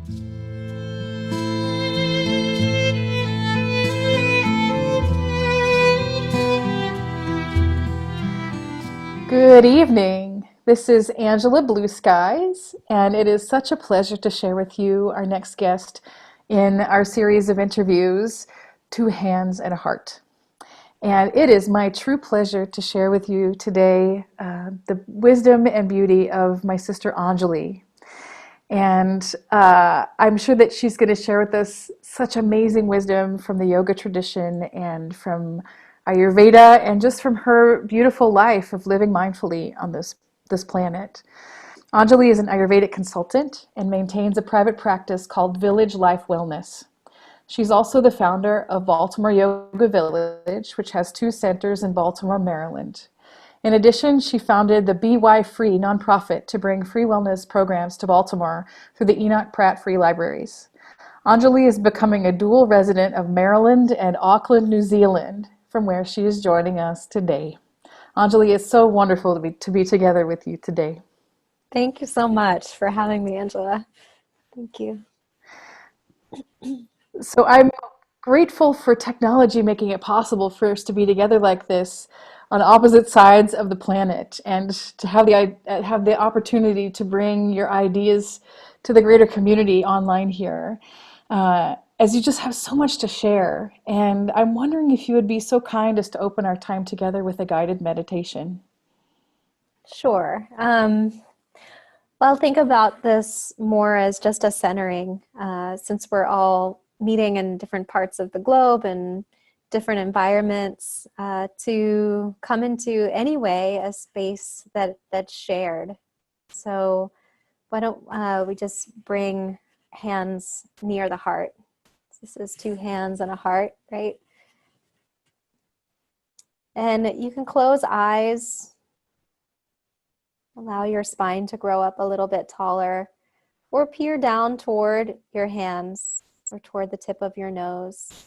Good evening. This is Angela Blueskies, and it is such a pleasure to share with you our next guest in our series of interviews, Two Hands and a Heart. And it is my true pleasure to share with you today the wisdom and beauty of my sister Anjali. And I'm sure that she's going to share with us such amazing wisdom from the yoga tradition and from Ayurveda and just from her beautiful life of living mindfully on this planet. Anjali is an Ayurvedic consultant and maintains a private practice called Village Life Wellness. She's also the founder of Baltimore Yoga Village, which has 2 centers in Baltimore, Maryland. In addition, she founded the BY Free nonprofit to bring free wellness programs to Baltimore through the Enoch Pratt Free Libraries. Anjali is becoming a dual resident of Maryland and Auckland, New Zealand, from where she is joining us today. Anjali, it's so wonderful to be together with you today. Thank you so much for having me, Angela. Thank you. So I'm grateful for technology making it possible for us to be together like this on opposite sides of the planet and to have the opportunity to bring your ideas to the greater community online here, as you just have so much to share. And I'm wondering if you would be so kind as to open our time together with a guided meditation. Sure. Well, think about this more as just a centering, since we're all meeting in different parts of the globe and different environments, to come into anyway a space that's shared. So why don't we just bring hands near the heart? This is 2 hands and a heart, right? And you can close eyes. Allow your spine to grow up a little bit taller, or peer down toward your hands or toward the tip of your nose.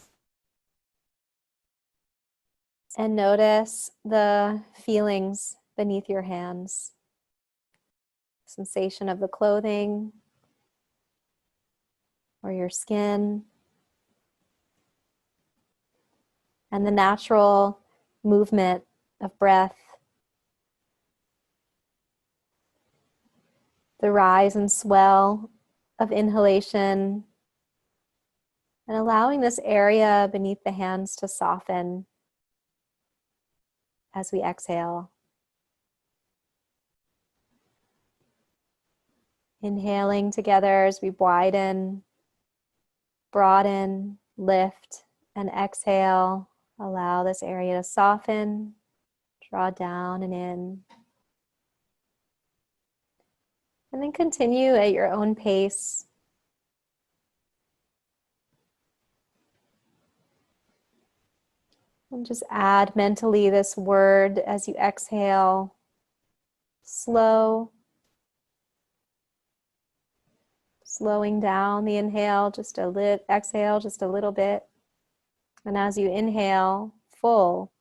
And notice the feelings beneath your hands. Sensation of the clothing or your skin. And the natural movement of breath. The rise and swell of inhalation, and allowing this area beneath the hands to soften as we exhale. Inhaling together as we widen, broaden, lift, and exhale. Allow this area to soften, draw down and in. And then continue at your own pace. And just add mentally this word as you exhale. Slow. Slowing down the inhale, exhale just a little bit. And as you inhale, full.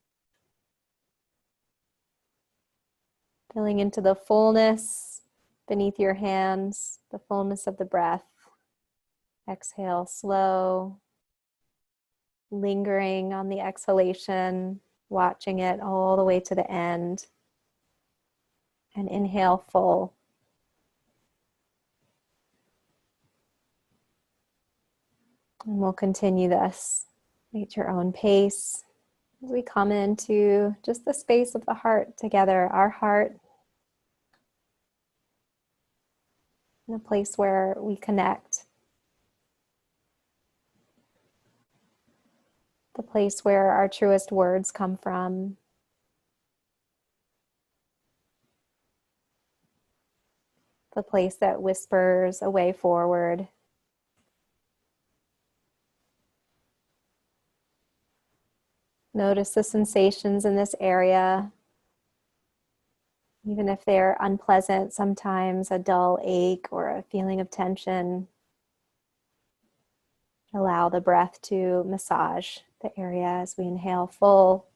Filling into the fullness beneath your hands, the fullness of the breath. Exhale, slow. Lingering on the exhalation, watching it all the way to the end. And inhale, full. And we'll continue this at your own pace as we come into just the space of the heart together, our heart, in a place where we connect, the place where our truest words come from, the place that whispers a way forward. Notice the sensations in this area, even if they're unpleasant, sometimes a dull ache or a feeling of tension. Allow the breath to massage the area as we inhale full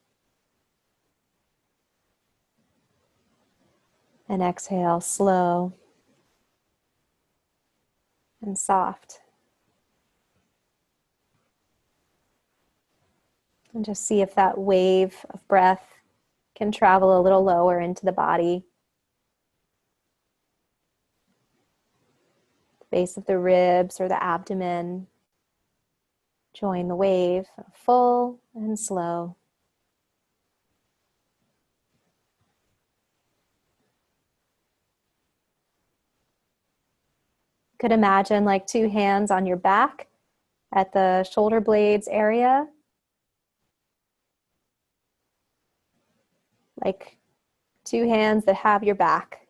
and exhale slow. and soft. And just see if that wave of breath can travel a little lower into the body. The base of the ribs or the abdomen. Join the wave, full and slow. You could imagine like two hands on your back at the shoulder blades area. Like two hands that have your back.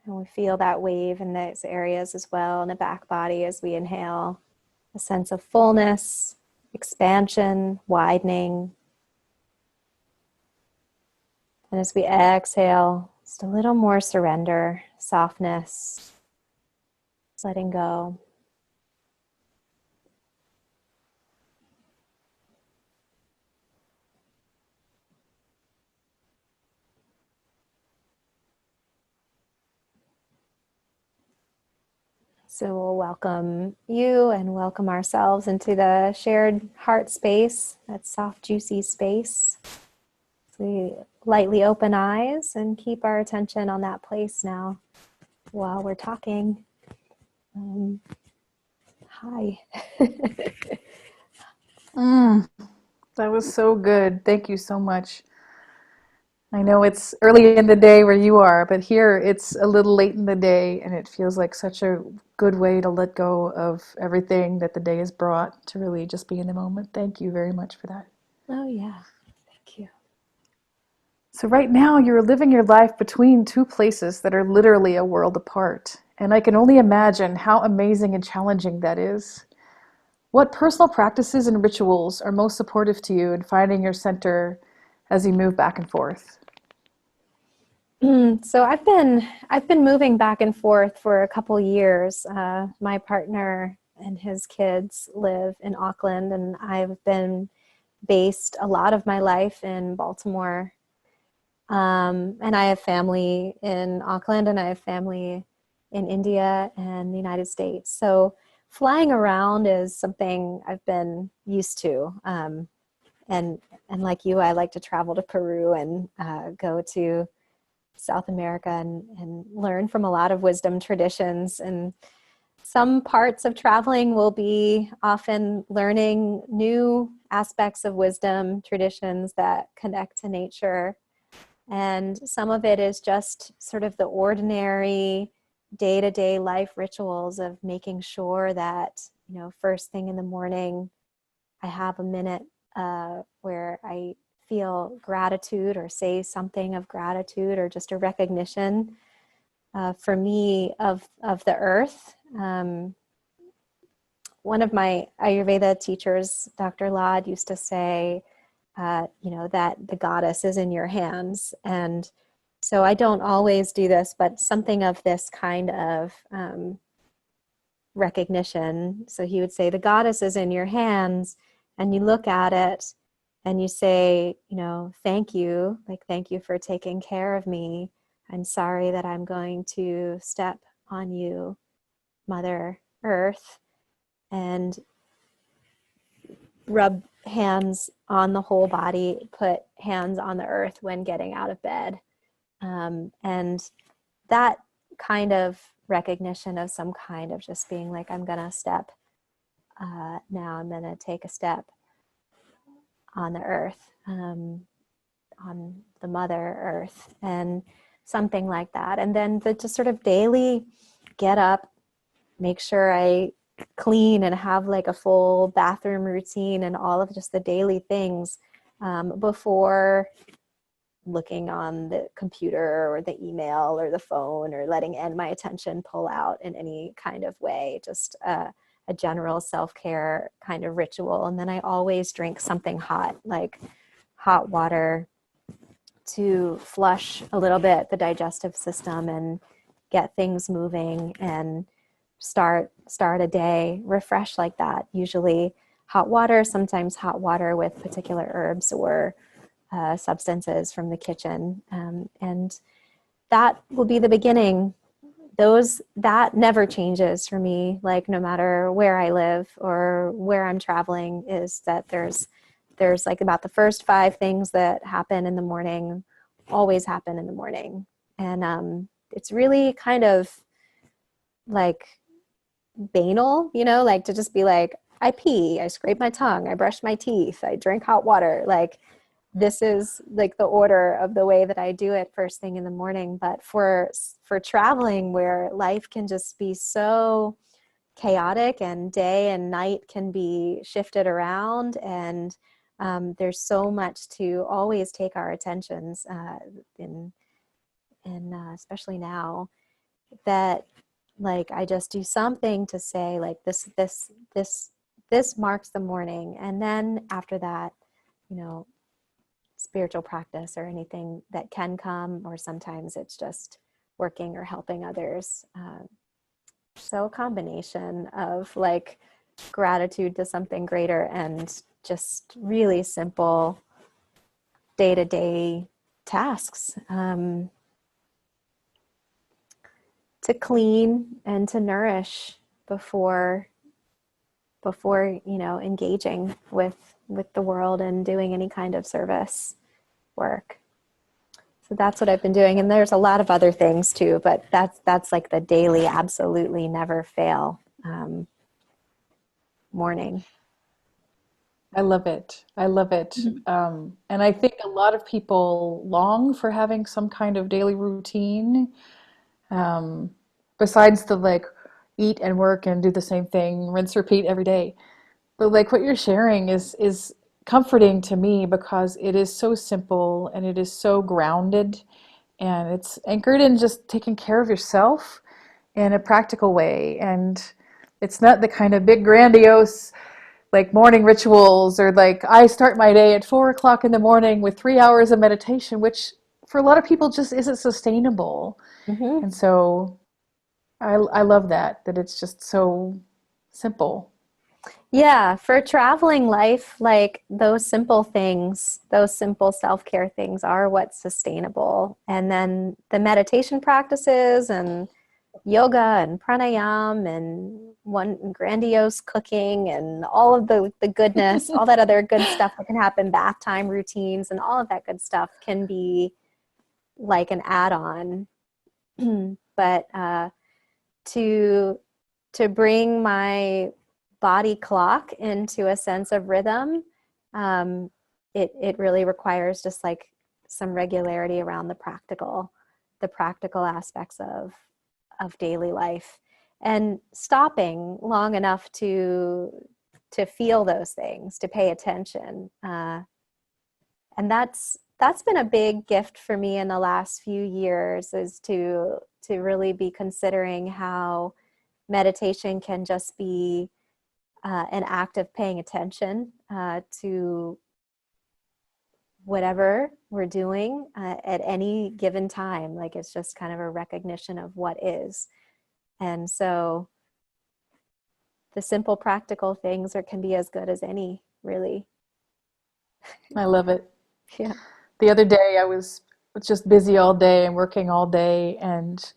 And we feel that wave in those areas as well in the back body as we inhale. A sense of fullness, expansion, widening. And as we exhale, just a little more surrender, softness, letting go. So we'll welcome you and welcome ourselves into the shared heart space, that soft, juicy space. So we lightly open eyes and keep our attention on that place now while we're talking. Hi. That was so good. Thank you so much. I know it's early in the day where you are, but here it's a little late in the day, and it feels like such a good way to let go of everything that the day has brought to really just be in the moment. Thank you very much for that. Oh, yeah. Thank you. So right now you're living your life between two places that are literally a world apart, and I can only imagine how amazing and challenging that is. What personal practices and rituals are most supportive to you in finding your center as you move back and forth? So I've been moving back and forth for a couple years. My partner and his kids live in Auckland, and I've been based a lot of my life in Baltimore. And I have family in Auckland, and I have family in India and the United States. So flying around is something I've been used to. And like you, I like to travel to Peru and go to South America and learn from a lot of wisdom traditions. And some parts of traveling will be often learning new aspects of wisdom traditions that connect to nature. And some of it is just sort of the ordinary day-to-day life rituals of making sure that, first thing in the morning, I have a minute where I feel gratitude or say something of gratitude or just a recognition for me of the earth. One of my Ayurveda teachers, Dr. Lad, used to say, that the goddess is in your hands. And so I don't always do this, but something of this kind of recognition. So he would say, the goddess is in your hands, and you look at it and you say, thank you, like, thank you for taking care of me. I'm sorry that I'm going to step on you, Mother Earth, and rub hands on the whole body, put hands on the earth when getting out of bed. And that kind of recognition of some kind of just being like, I'm going to step, now I'm going to take a step on the earth, on the Mother Earth, and something like that. And then the just sort of daily get up, make sure I clean and have like a full bathroom routine and all of just the daily things before looking on the computer or the email or the phone or letting my attention pull out in any kind of way, just a general self-care kind of ritual. And then I always drink something hot, like hot water, to flush a little bit the digestive system and get things moving and start a day refreshed like that. Usually hot water, sometimes hot water with particular herbs or substances from the kitchen. And that will be the beginning. that never changes for me, like no matter where I live or where I'm traveling, is that there's like about the first five things that happen in the morning always happen in the morning. And it's really kind of like banal, like to just be like, I pee, I scrape my tongue, I brush my teeth, I drink hot water. Like this is like the order of the way that I do it first thing in the morning. But for traveling, where life can just be so chaotic and day and night can be shifted around, and there's so much to always take our attentions in especially now, that like I just do something to say like this marks the morning, and then after that, you know, spiritual practice or anything that can come, or sometimes it's just working or helping others. So a combination of like gratitude to something greater and just really simple day-to-day tasks, to clean and to nourish before engaging with the world and doing any kind of service work. So that's what I've been doing, and there's a lot of other things too, but that's like the daily, absolutely never fail morning. I love it. I love it. And I think a lot of people long for having some kind of daily routine, um, besides the like eat and work and do the same thing, rinse, repeat every day. But like what you're sharing is comforting to me because it is so simple and it is so grounded and it's anchored in just taking care of yourself in a practical way. And it's not the kind of big grandiose like morning rituals or like I start my day at 4 o'clock in the morning with 3 hours of meditation, which for a lot of people just isn't sustainable. Mm-hmm. And so I love that it's just so simple. Yeah, for traveling life, like those simple things, those simple self-care things are what's sustainable. And then the meditation practices and yoga and pranayam and one grandiose cooking and all of the goodness, all that other good stuff that can happen, bath time routines and all of that good stuff can be like an add-on. But to bring my body clock into a sense of rhythm, um, it really requires just like some regularity around the practical aspects of daily life, and stopping long enough to feel those things, to pay attention, and that's been a big gift for me in the last few years, is to really be considering how meditation can just be an act of paying attention to whatever we're doing at any given time. Like it's just kind of a recognition of what is. And so the simple practical things can be as good as any, really. I love it. Yeah. The other day I was just busy all day and working all day, and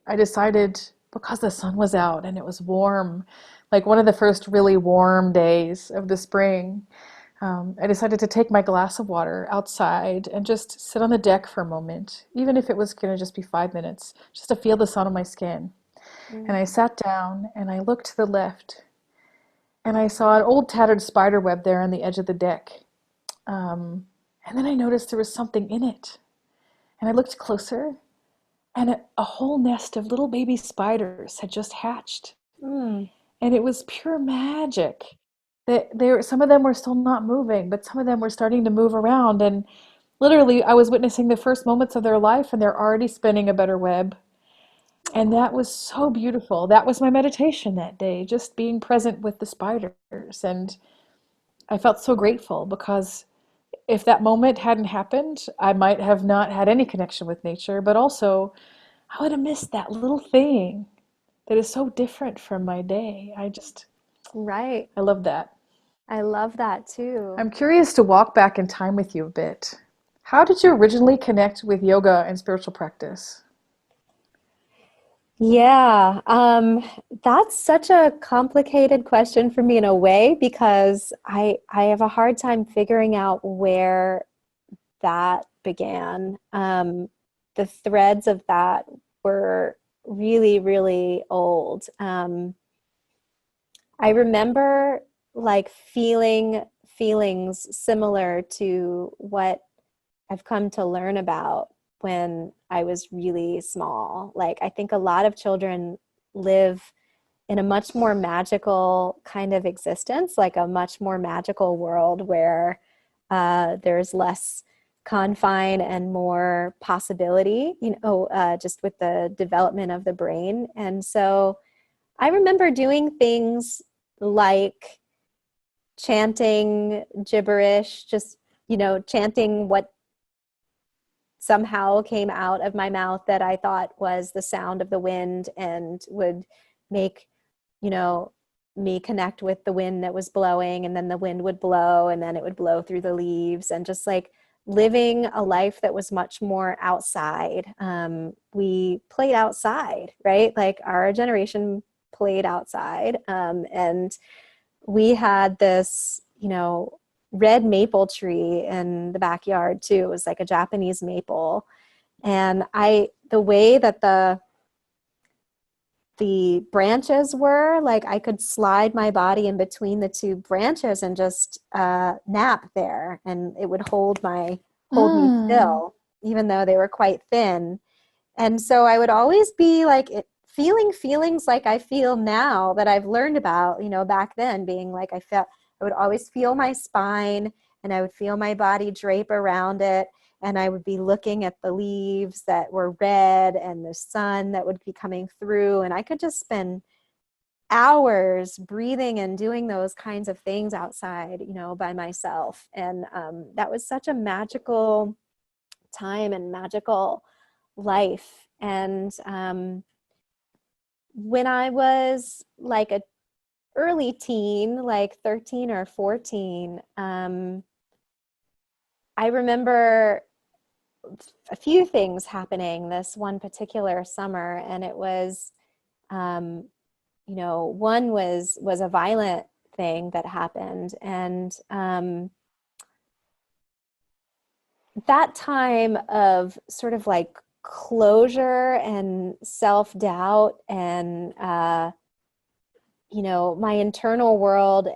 I decided because the sun was out and it was warm, like one of the first really warm days of the spring, I decided to take my glass of water outside and just sit on the deck for a moment, even if it was going to just be 5 minutes, just to feel the sun on my skin. And Mm. I sat down and I looked to the left and I saw an old tattered spider web there on the edge of the deck. And then I noticed there was something in it. And I looked closer, and a whole nest of little baby spiders had just hatched. Mm. And it was pure magic. Some of them were still not moving, but some of them were starting to move around. And literally, I was witnessing the first moments of their life, and they're already spinning a better web. And that was so beautiful. That was my meditation that day, just being present with the spiders. And I felt so grateful because if that moment hadn't happened, I might have not had any connection with nature, but also I would have missed that little thing that is so different from my day. Right. I love that. I love that too. I'm curious to walk back in time with you a bit. How did you originally connect with yoga and spiritual practice? Yeah, that's such a complicated question for me in a way because I have a hard time figuring out where that began. The threads of that were really, really old. I remember like feeling feelings similar to what I've come to learn about when I was really small. Like, I think a lot of children live in a much more magical kind of existence, like a much more magical world where there's less confine and more possibility, just with the development of the brain. And so I remember doing things like chanting gibberish, just, chanting what somehow came out of my mouth that I thought was the sound of the wind and would make, you know, me connect with the wind that was blowing, and then the wind would blow and then it would blow through the leaves, and just like living a life that was much more outside. We played outside, right? Like our generation played outside. And we had this, red maple tree in the backyard too. It was like a Japanese maple. And the way that the branches were, like I could slide my body in between the two branches and just nap there, and it would hold me Mm. still, even though they were quite thin. And so I would always be like feeling feelings like I feel now that I've learned about, back then, being like I would always feel my spine, and I would feel my body drape around it. And I would be looking at the leaves that were red and the sun that would be coming through. And I could just spend hours breathing and doing those kinds of things outside, by myself. And that was such a magical time and magical life. And when I was like a early teen, like 13 or 14, I remember a few things happening this one particular summer, and it was, um, one was a violent thing that happened, and that time of sort of like closure and self-doubt and my internal world,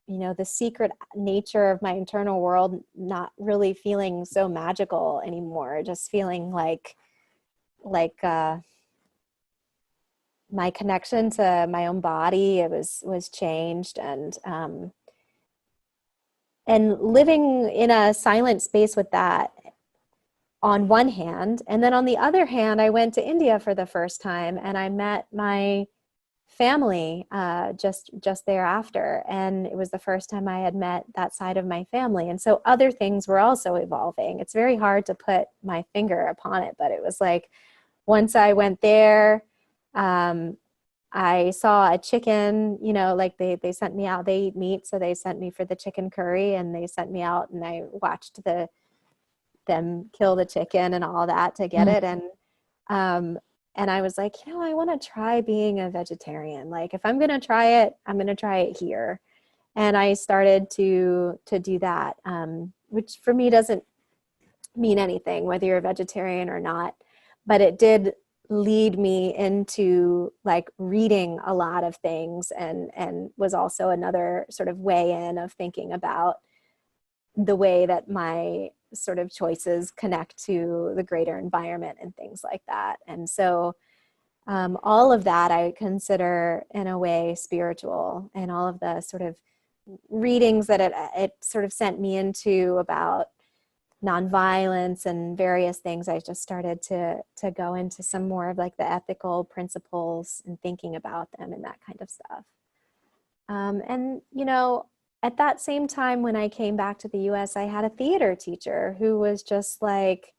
the secret nature of my internal world not really feeling so magical anymore, just feeling like my connection to my own body, it was changed. And living in a silent space with that on one hand, and then on the other hand, I went to India for the first time, and I met my family just thereafter, and it was the first time I had met that side of my family. And so other things were also evolving. It's very hard to put my finger upon it, but it was like once I went there, um, I saw a chicken, like they sent me out. They eat meat, so they sent me for the chicken curry, and they sent me out, and I watched them kill the chicken and all that to get Mm. it. Um, and I was like, I want to try being a vegetarian. Like, if I'm going to try it, I'm going to try it here. And I started to do that, which for me doesn't mean anything, whether you're a vegetarian or not. But it did lead me into like reading a lot of things, and was also another sort of way in of thinking about the way that my sort of choices connect to the greater environment and things like that. And so all of that I consider in a way spiritual, and all of the sort of readings that it sort of sent me into about nonviolence and various things. I just started to go into some more of like the ethical principles and thinking about them and that kind of stuff. And at that same time when I came back to the US, I had a theater teacher who was just like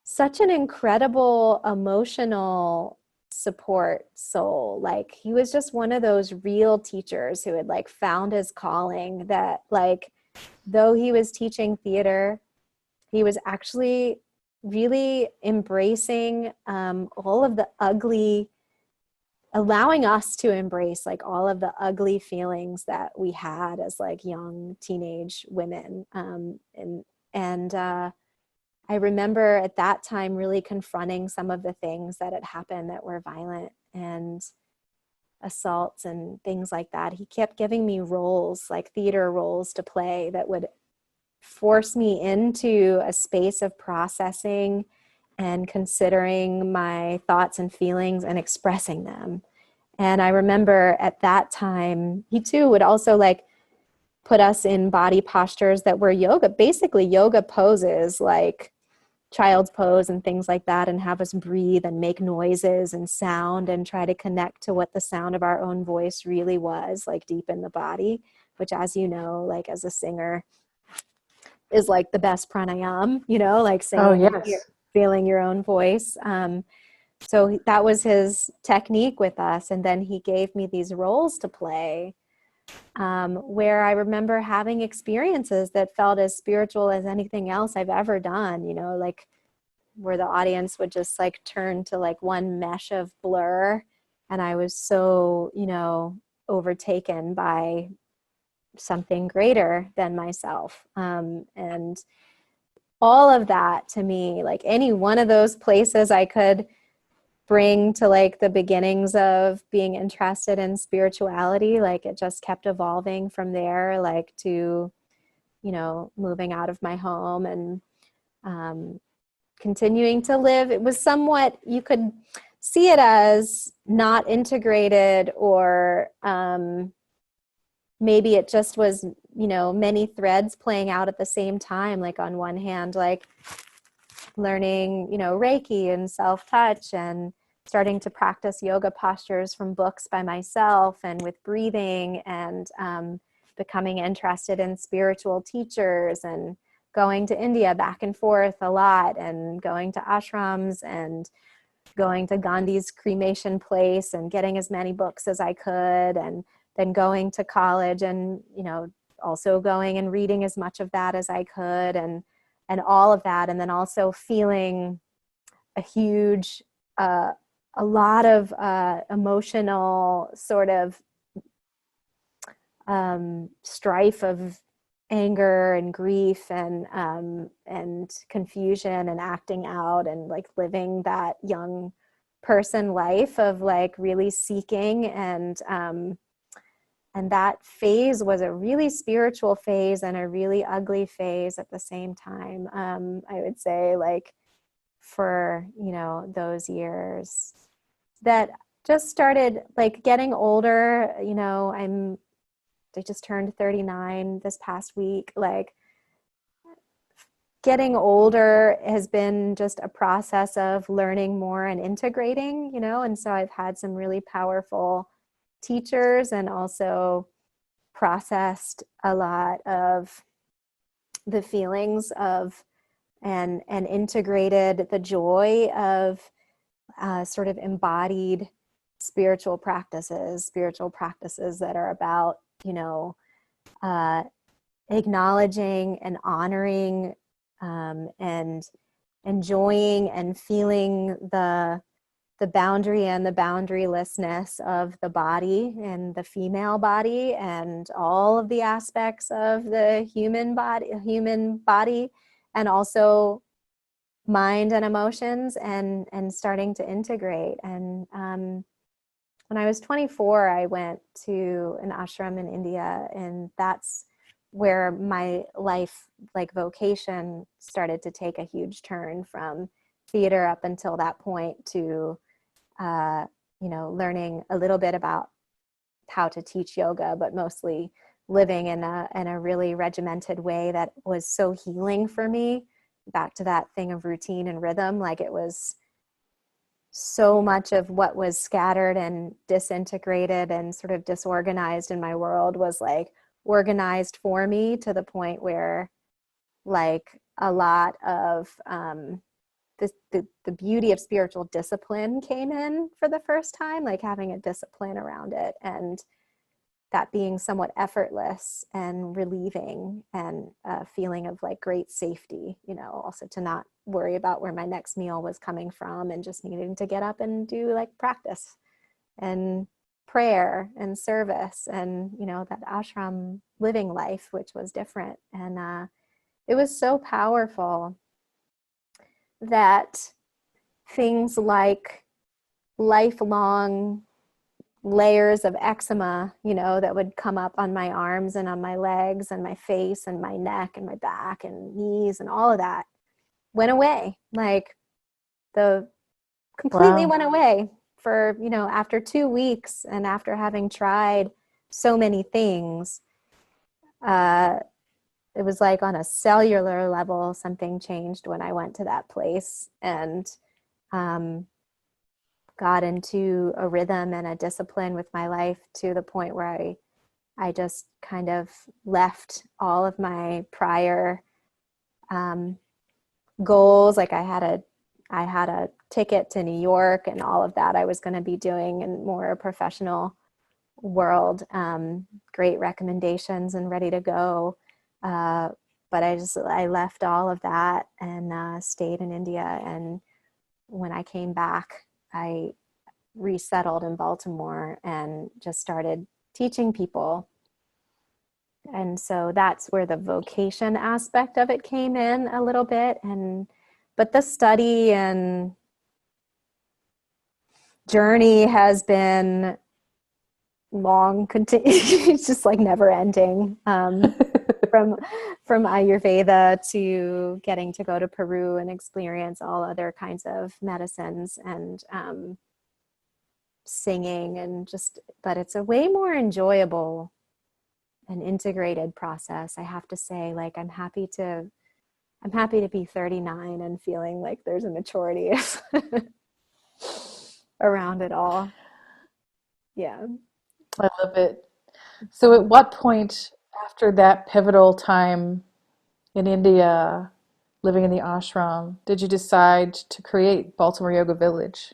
such an incredible emotional support soul. Like, he was just one of those real teachers who had like found his calling, that like though he was teaching theater, he was actually really embracing all of the ugly, allowing us to embrace like all of the ugly feelings that we had as like young teenage women. And I remember at that time really confronting some of the things that had happened that were violent and assaults and things like that. He kept giving me roles, like theater roles to play, that would force me into a space of processing and considering my thoughts and feelings and expressing them. And I remember at that time, he too would also like put us in body postures that were yoga, basically yoga poses, like child's pose and things like that, and have us breathe and make noises and sound and try to connect to what the sound of our own voice really was, like deep in the body, which, as you know, like as a singer, is like the best pranayam, you know, like Oh, singing and yes. feeling your own voice. So that was his technique with us. And then he gave me these roles to play, where I remember having experiences that felt as spiritual as anything else I've ever done, you know, like where the audience would just like turn to like one mesh of blur. And I was so, you know, overtaken by something greater than myself. And all of that to me, like any one of those places I could bring to like the beginnings of being interested in spirituality, like it just kept evolving from there, like to, you know, moving out of my home and continuing to live. It was somewhat, you could see it as not integrated, or maybe it just was, you know, many threads playing out at the same time. Like on one hand, like learning, you know, Reiki and self-touch and starting to practice yoga postures from books by myself and with breathing, and becoming interested in spiritual teachers and going to India back and forth a lot and going to ashrams and going to Gandhi's cremation place and getting as many books as I could, and then going to college and, you know, also going and reading as much of that as I could, and all of that. And then also feeling a huge, a lot of emotional sort of strife of anger and grief and confusion and acting out and like living that young person life of like really seeking, and that phase was a really spiritual phase and a really ugly phase at the same time. I would say, like, for, you know, those years that just started like getting older, you know, I just turned 39 this past week. Like, getting older has been just a process of learning more and integrating, you know, and so I've had some really powerful teachers and also processed a lot of the feelings of and integrated the joy of sort of embodied spiritual practices that are about, you know, uh, acknowledging and honoring and enjoying and feeling the boundary and the boundarylessness of the body and the female body and all of the aspects of the human body, and also mind and emotions, and starting to integrate. And when I was 24, I went to an ashram in India, and that's where my life, like vocation, started to take a huge turn from theater up until that point to, you know, learning a little bit about how to teach yoga, but mostly living in a really regimented way that was so healing for me. Back to that thing of routine and rhythm, like it was so much of what was scattered and disintegrated and sort of disorganized in my world was like organized for me, to the point where like a lot of the beauty of spiritual discipline came in for the first time, like having a discipline around it. And that being somewhat effortless and relieving, and a feeling of like great safety, also to not worry about where my next meal was coming from, and just needing to get up and do like practice and prayer and service, and that ashram living life, which was different. And it was so powerful that things like lifelong layers of eczema, that would come up on my arms and on my legs and my face and my neck and my back and knees, and all of that went away. Like the completely Wow. went away for, after 2 weeks, and after having tried so many things, it was like on a cellular level, something changed when I went to that place, and um, got into a rhythm and a discipline with my life, to the point where I just kind of left all of my prior goals. Like I had a ticket to New York, and all of that I was going to be doing in more professional world, great recommendations and ready to go. But I left all of that, and stayed in India. And when I came back, I resettled in Baltimore and just started teaching people. And so that's where the vocation aspect of it came in a little bit. But the study and journey has been long, it's just like never ending. From Ayurveda to getting to go to Peru and experience all other kinds of medicines, and singing, and but it's a way more enjoyable and integrated process, I have to say. Like I'm happy to be 39 and feeling like there's a maturity around it all. Yeah. I love it. So, at what point after that pivotal time in India, living in the ashram, did you decide to create Baltimore Yoga Village?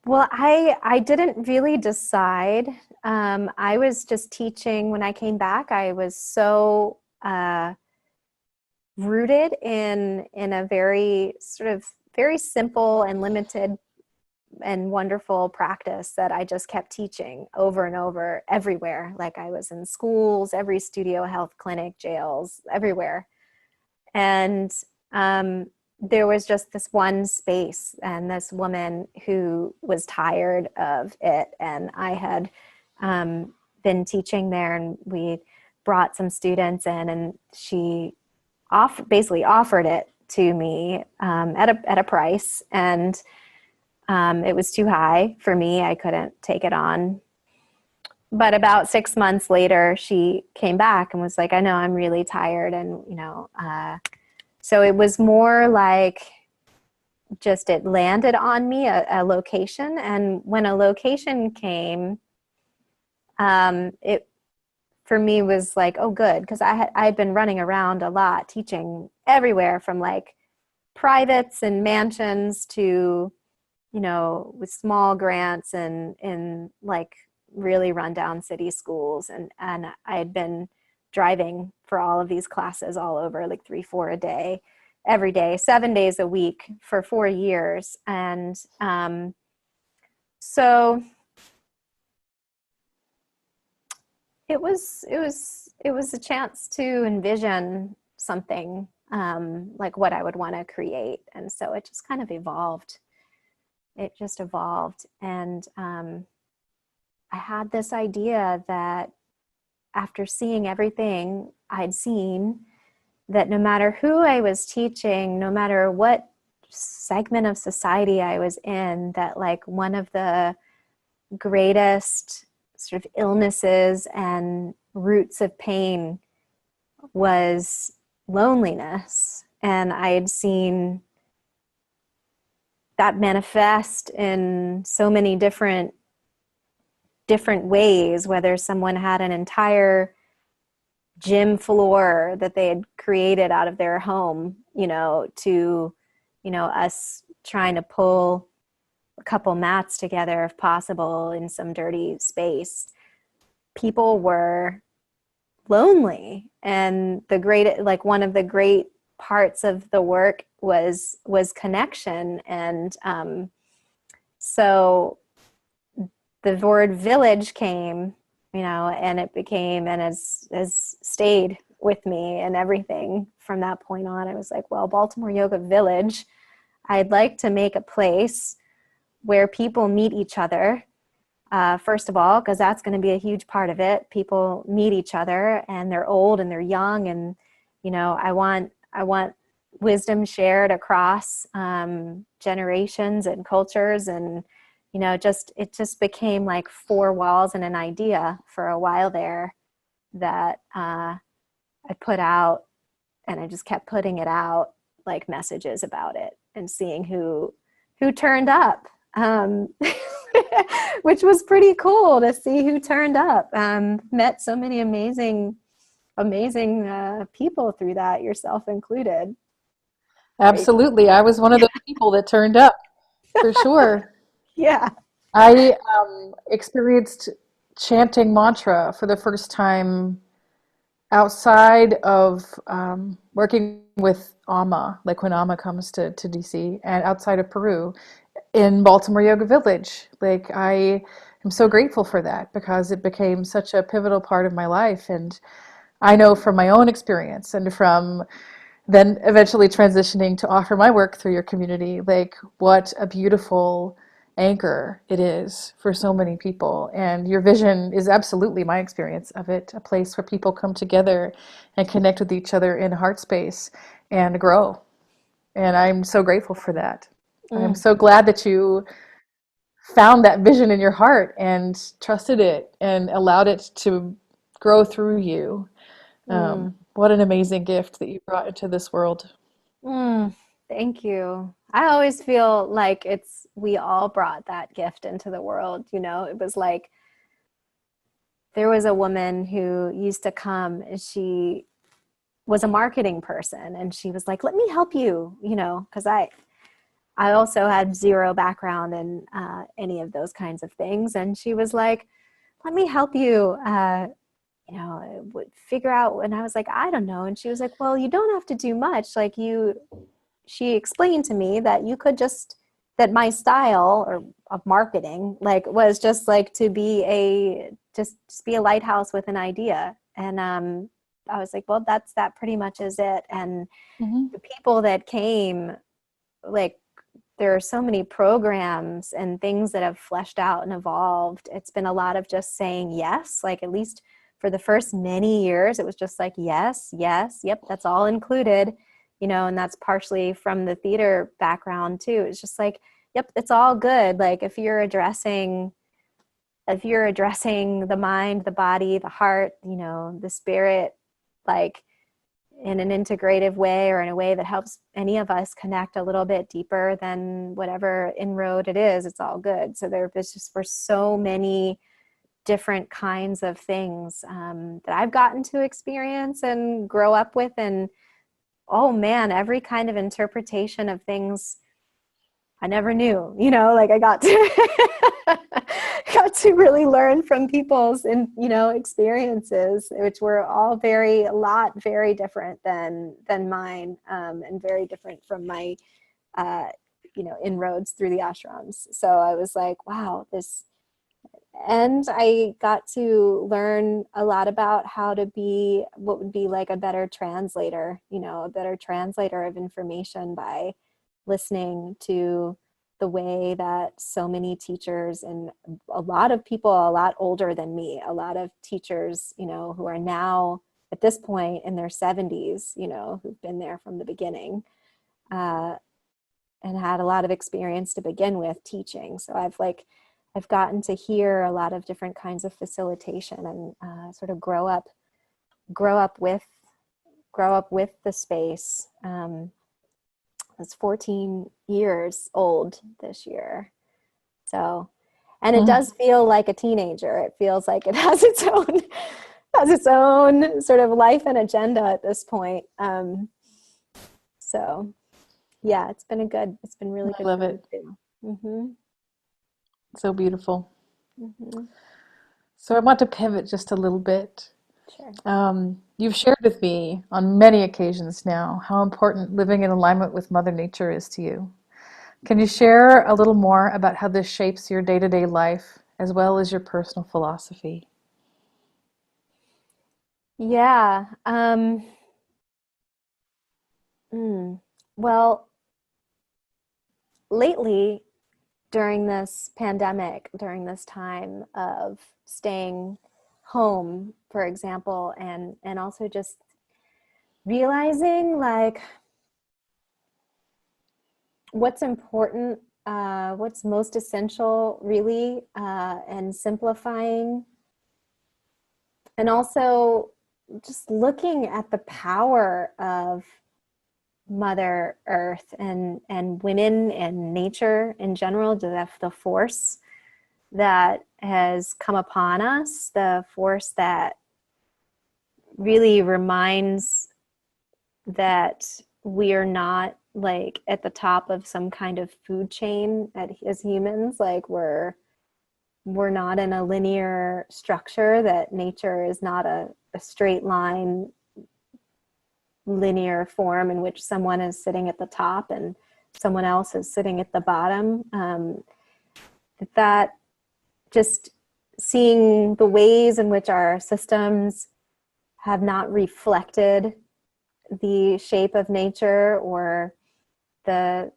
Well, I didn't really decide. I was just teaching when I came back. I was so rooted in a very sort of very simple and limited and wonderful practice that I just kept teaching over and over everywhere. Like I was in schools, every studio health clinic, jails, everywhere. And there was just this one space and this woman who was tired of it. And I had been teaching there, and we brought some students in, and she basically offered it to me at a price. And it was too high for me. I couldn't take it on. But about 6 months later, she came back and was like, I know I'm really tired. And, so it was more like just it landed on me, a location. And when a location came, it for me was like, oh, good. Because I'd been running around a lot, teaching everywhere from like privates and mansions to, with small grants and in like really rundown city schools. And I had been driving for all of these classes all over, like 3-4 a day, every day, 7 days a week for 4 years. And so it was a chance to envision something like what I would want to create. And so it just kind of evolved. It just evolved. And I had this idea that after seeing everything I'd seen, that no matter who I was teaching, no matter what segment of society I was in, that like one of the greatest sort of illnesses and roots of pain was loneliness. And I had seen that manifest in so many different ways, whether someone had an entire gym floor that they had created out of their home, to, us trying to pull a couple mats together if possible in some dirty space. people were lonely, and one of the great parts of the work was connection. And so the word village came, and it became, and has stayed with me, and everything from that point on. I was like, well, Baltimore Yoga Village, I'd like to make a place where people meet each other. First of all, because that's going to be a huge part of it. People meet each other, and they're old and they're young, and I want wisdom shared across generations and cultures, and it just became like four walls and an idea for a while there that I put out, and I just kept putting it out, like messages about it, and seeing who turned up. Which was pretty cool to see who turned up. Met so many amazing people through that, yourself included. Absolutely. I was one of those people that turned up, for sure. Yeah. I experienced chanting mantra for the first time outside of working with Amma, like when Amma comes to DC, and outside of Peru, in Baltimore Yoga Village. Like, I am so grateful for that because it became such a pivotal part of my life. And I know from my own experience and from then eventually transitioning to offer my work through your community, like what a beautiful anchor it is for so many people. And your vision is absolutely my experience of it, a place where people come together and connect with each other in heart space and grow. And I'm so grateful for that. I'm Mm, so glad that you found that vision in your heart and trusted it and allowed it to grow through you. mm, What an amazing gift that you brought into this world. mm. Thank you. I always feel like we all brought that gift into the world. It was like there was a woman who used to come, and she was a marketing person, and she was like, let me help you, because I also had zero background in any of those kinds of things. And she was like, let me help you, figure out. And I was like, I don't know. And she was like, well, you don't have to do much. She explained to me that that my style of marketing, like, was just like to just be a lighthouse with an idea. And I was like, well, that pretty much is it. And Hmm. the people that came, like, there are so many programs and things that have fleshed out and evolved. It's been a lot of just saying yes, like at least for the first many years, it was just like, yes, yes, yep, that's all included, and that's partially from the theater background too. It's just like, yep, it's all good. Like if you're addressing the mind, the body, the heart, the spirit, like in an integrative way, or in a way that helps any of us connect a little bit deeper than whatever inroad it is, it's all good. So there was just for so many different kinds of things that I've gotten to experience and grow up with. And oh man, every kind of interpretation of things I never knew, like I got to got to really learn from people's experiences, which were all very different than mine, and very different from my inroads through the ashrams. So I was like, wow, and I got to learn a lot about how to be what would be like a better translator, a better translator of information, by listening to the way that so many teachers, and a lot of people a lot older than me, a lot of teachers, who are now at this point in their 70s, who've been there from the beginning, uh, and had a lot of experience to begin with teaching. So I've gotten to hear a lot of different kinds of facilitation, and sort of grow up with the space. It's 14 years old this year. So, and it does feel like a teenager. It feels like it has its own sort of life and agenda at this point. So yeah, it's been really I good love for me it. too. Mm-hmm. So beautiful. Mm-hmm. So I want to pivot just a little bit. Sure. You've shared with me on many occasions now how important living in alignment with Mother Nature is to you. Can you share a little more about how this shapes your day-to-day life as well as your personal philosophy? Yeah. Mm, well, lately, during this pandemic, during this time of staying home, for example, and also just realizing like what's important, what's most essential, really, and simplifying, and also just looking at the power of Mother Earth and women and nature in general, the force that has come upon us, the force that really reminds that we are not like at the top of some kind of food chain as humans. Like we're not in a linear structure, that nature is not a straight line linear form in which someone is sitting at the top and someone else is sitting at the bottom. That just seeing the ways in which our systems have not reflected the shape of nature or the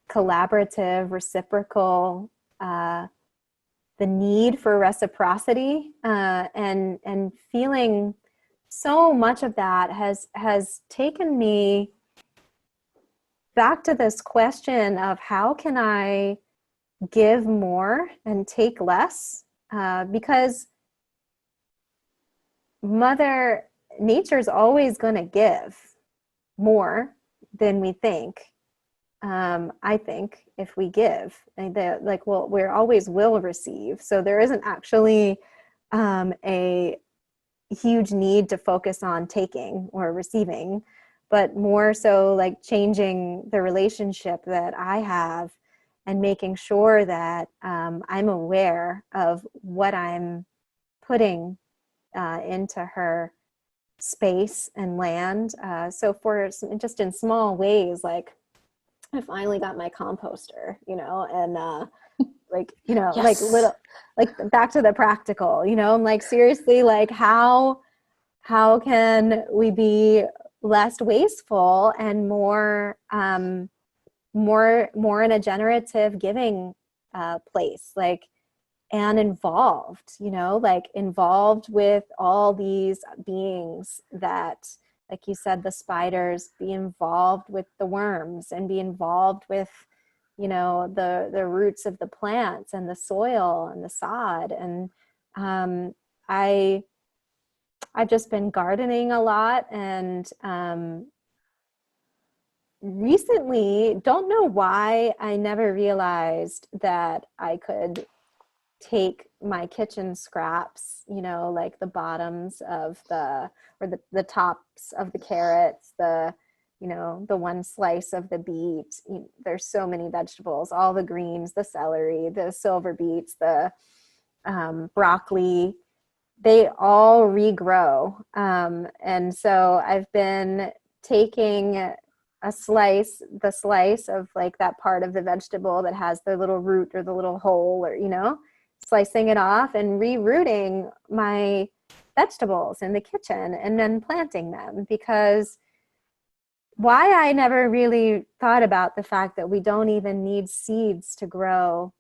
collaborative, reciprocal, the need for reciprocity, and feeling so much of that has taken me back to this question of how can I give more and take less, because Mother Nature's always going to give more than we think. I think if we give, like, well, we're always will receive. So there isn't actually a huge need to focus on taking or receiving, but more so like changing the relationship that I have and making sure that I'm aware of what I'm putting into her space and land. So for just in small ways, like I finally got my composter, and like Yes. little, like back to the practical, I'm like, seriously, like how can we be less wasteful and more in a generative giving place, like, and involved, like involved with all these beings that, like you said, the spiders, be involved with the worms and be involved with, the roots of the plants and the soil and the sod. And I I've just been gardening a lot, and recently, don't know why I never realized that I could take my kitchen scraps, like the bottoms of or the tops of the carrots, the one slice of the beet. There's so many vegetables, all the greens, the celery, the silver beets, the broccoli, they all regrow. And so I've been taking the slice of like that part of the vegetable that has the little root or the little hole, or, slicing it off and rerooting my vegetables in the kitchen and then planting them. Because why I never really thought about the fact that we don't even need seeds to grow,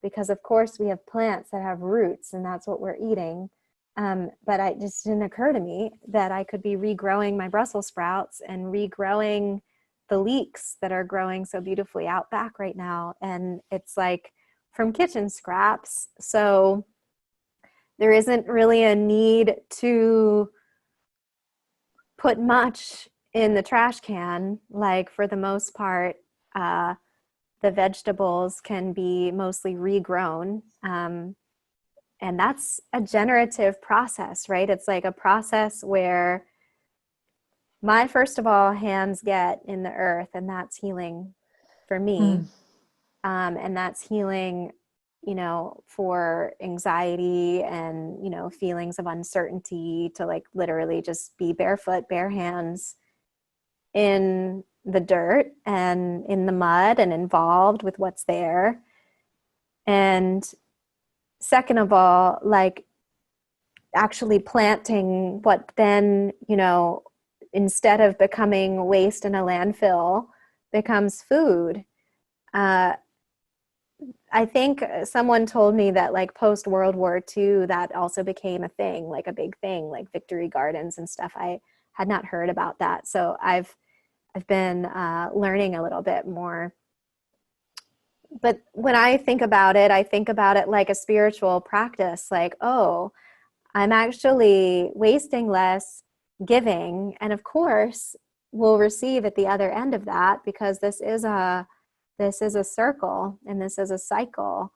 because of course we have plants that have roots and that's what we're eating. But it just didn't occur to me that I could be regrowing my Brussels sprouts and regrowing the leeks that are growing so beautifully out back right now. And it's like from kitchen scraps. So there isn't really a need to put much in the trash can. Like, for the most part, the vegetables can be mostly regrown. And that's a generative process, right? It's like a process where my, first of all, hands get in the earth, and that's healing for me. Mm. And that's healing for anxiety and, feelings of uncertainty, to like literally just be barefoot, bare hands in the dirt and in the mud and involved with what's there. And second of all, like actually planting what then, instead of becoming waste in a landfill, becomes food. Uh, I think someone told me that like post World War II, that also became a thing, like a big thing, like victory gardens and stuff. I had not heard about that, so I've been learning a little bit more. But when I think about it, I think about it like a spiritual practice. Like, oh, I'm actually wasting less, giving, and of course, we'll receive at the other end of that, because this is a circle and this is a cycle.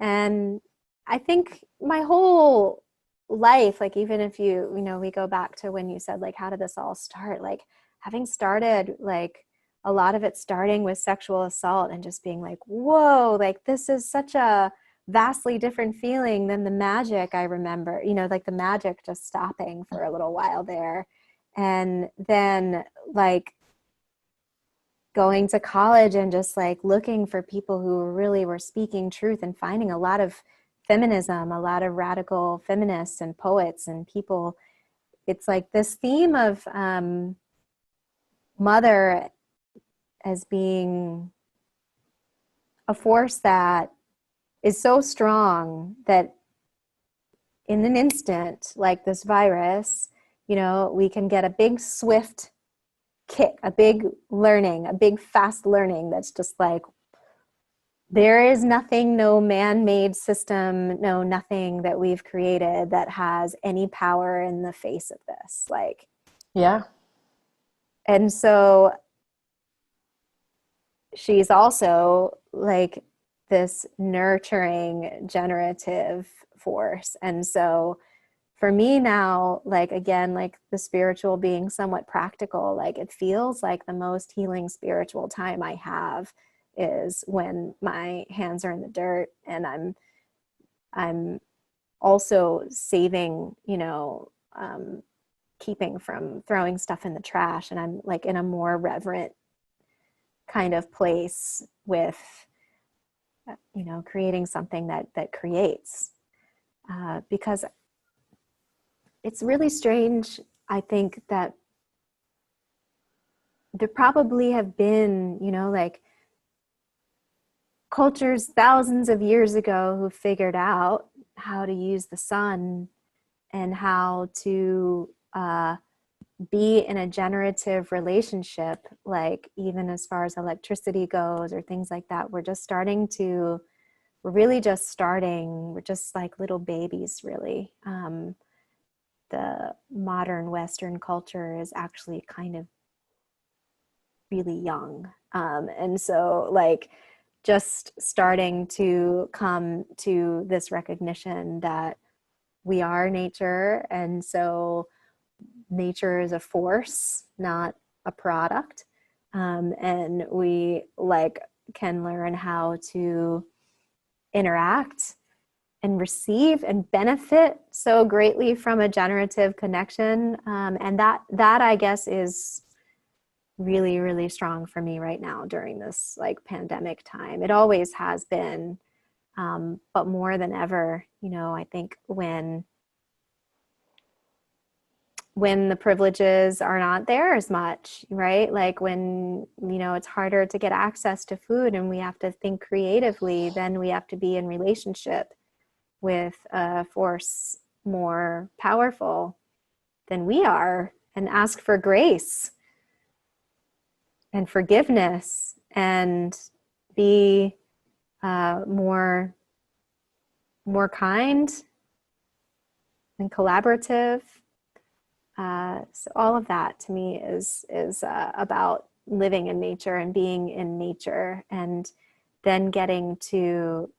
And I think my whole life, like even if we go back to when you said like, how did this all start? Like having started, like a lot of it starting with sexual assault and just being like, whoa, like this is such a vastly different feeling than the magic I remember, like the magic just stopping for a little while there. And then like going to college and just like looking for people who really were speaking truth and finding a lot of feminism, a lot of radical feminists and poets and people. It's like this theme of mother as being a force that is so strong that in an instant, like this virus, we can get a big swift kick, a big learning, a big fast learning that's just like, there is nothing, no man-made system, no nothing that we've created that has any power in the face of this. Like, Yeah. and so she's also like this nurturing, generative force. And so for me now, like again, like the spiritual being somewhat practical, like it feels like the most healing spiritual time I have is when my hands are in the dirt and I'm also saving, keeping from throwing stuff in the trash, and I'm like in a more reverent kind of place with creating something that creates, because it's really strange, I think, that there probably have been, like cultures thousands of years ago who figured out how to use the sun and how to be in a generative relationship, like even as far as electricity goes or things like that. We're really just starting, we're just like little babies, really. The modern Western culture is actually kind of really young. And so like just starting to come to this recognition that we are nature. And so nature is a force, not a product. And we like can learn how to interact and receive and benefit so greatly from a generative connection. And that I guess is really, really strong for me right now during this like pandemic time. It always has been, but more than ever, I think when the privileges are not there as much, right? Like when, it's harder to get access to food and we have to think creatively, then we have to be in relationship with a force more powerful than we are and ask for grace and forgiveness and be more kind and collaborative. So all of that to me is about living in nature and being in nature, and then getting to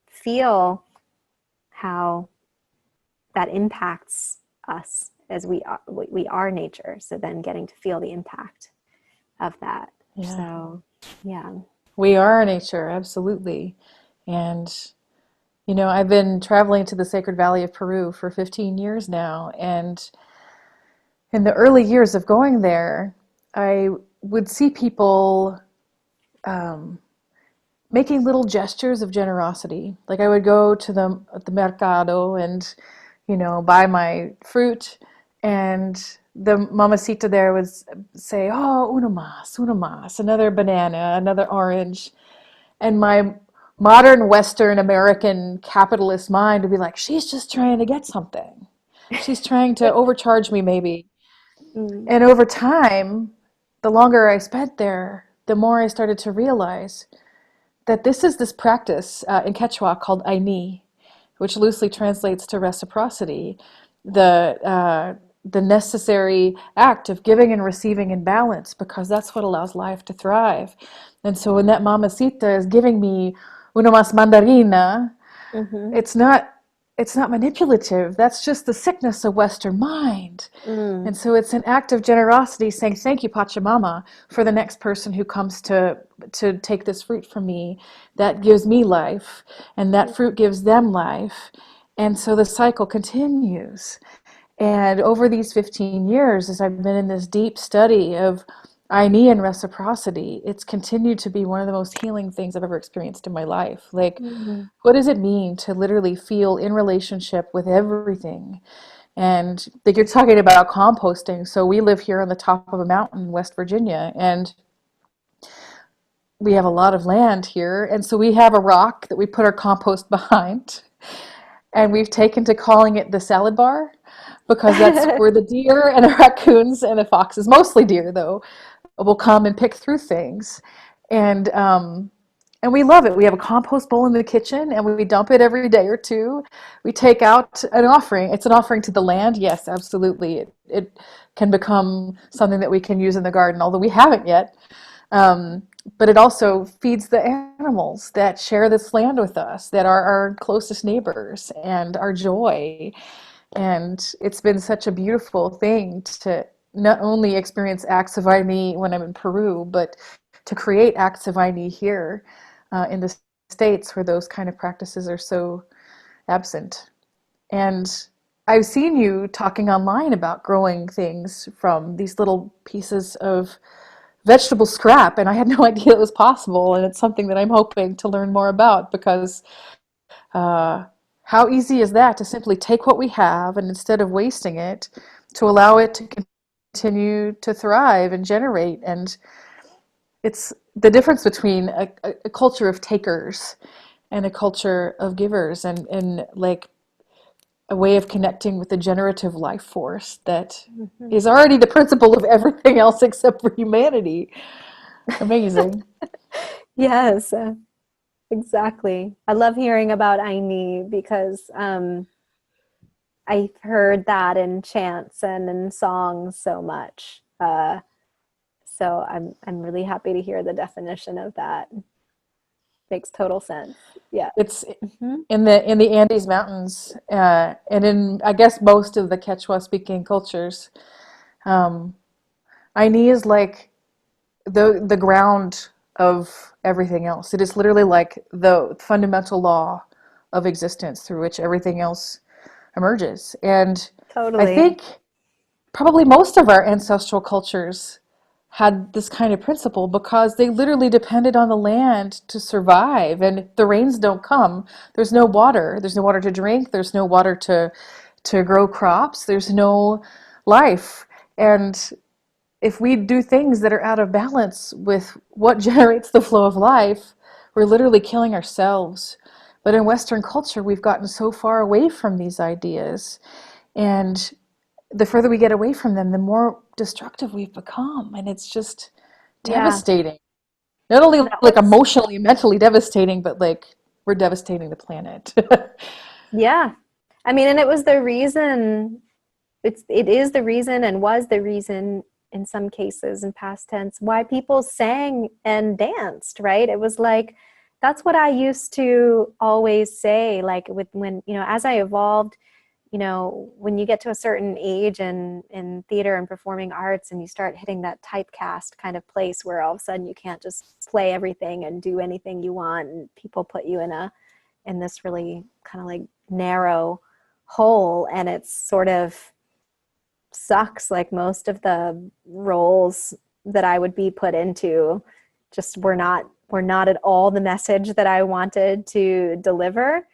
feel how that impacts us as we are nature. So then getting to feel the impact of that. Yeah. So, yeah. We are nature, absolutely. And You know, I've been traveling to the Sacred Valley of Peru for 15 years now, and in the early years of going there, I would see people um, making little gestures of generosity. Like I would go to the mercado and, you know, buy my fruit, and the mamacita there would say, "Oh, uno más, another banana, another orange," and my modern Western American capitalist mind would be like, "She's just trying to get something. She's trying to overcharge me, maybe." Mm, And over time, the longer I spent there, the more I started to realize that this is this practice in Quechua called Aini, which loosely translates to reciprocity, the uh, the necessary act of giving and receiving in balance, because that's what allows life to thrive. And so when that mamacita is giving me una más mandarina, mhm, it's not it's not manipulative. That's just the sickness of Western mind. mm, And so it's an act of generosity saying, thank you, Pachamama, for the next person who comes to take this fruit from me. That gives me life, and that fruit gives them life. And so the cycle continues. And over these 15 years, as I've been in this deep study of Aini and reciprocity, it's continued to be one of the most healing things I've ever experienced in my life. Like, mhm, what does it mean to literally feel in relationship with everything? And like you're talking about composting. So we live here on the top of a mountain in West Virginia, and we have a lot of land here. And so we have a rock that we put our compost behind. And we've taken to calling it the salad bar, because that's where the deer and the raccoons and the foxes, mostly deer though, will come and pick through things. And and we love it. We have a compost bowl in the kitchen, and we dump it every day or two. We take out an offering. It's an offering to the land. Yes, absolutely. It can become something that we can use in the garden, although we haven't yet. Um, but it also feeds the animals that share this land with us, that are our closest neighbors and our joy. And it's been such a beautiful thing to not only experience acts of Aini when I'm in Peru, but to create acts of Aini here in the States, where those kind of practices are so absent. And I've seen you talking online about growing things from these little pieces of vegetable scrap, and I had no idea it was possible. And it's something that I'm hoping to learn more about, because uh, how easy is that to simply take what we have, and instead of wasting it, to allow it to continue to thrive and generate. And it's the difference between a culture of takers and a culture of givers, and like a way of connecting with the generative life force that mhm. is already the principle of everything else except for humanity. Amazing. Yes, exactly. I love hearing about Aini because I've heard that in chants and in songs so much. So I'm really happy to hear the definition of that. Makes total sense. Yeah. It's Hmm. in the Andes Mountains, and in I guess most of the Quechua speaking cultures. Um, Aini is like the ground of everything else. It is literally like the fundamental law of existence through which everything else emerges. And I Totally. think probably most of our ancestral cultures had this kind of principle, because they literally depended on the land to survive. And if the rains don't come, there's no water. There's no water to drink. There's no water to grow crops. There's no life. And if we do things that are out of balance with what generates the flow of life, we're literally killing ourselves. But in Western culture, we've gotten so far away from these ideas. And the further we get away from them, the more destructive we've become. And it's just Yeah. devastating. Not only That like was, emotionally, mentally devastating, but like we're devastating the planet. yeah. I mean, and it was the reason, it is the reason and was the reason in some cases in past tense why people sang and danced, right? It was like, that's what I used to always say, like with when, as I evolved, when you get to a certain age in theater and performing arts and you start hitting that typecast kind of place where all of a sudden you can't just play everything and do anything you want and people put you in this really kind of like narrow hole, and it's sort of sucks. Like most of the roles that I would be put into just were not at all the message that I wanted to deliver.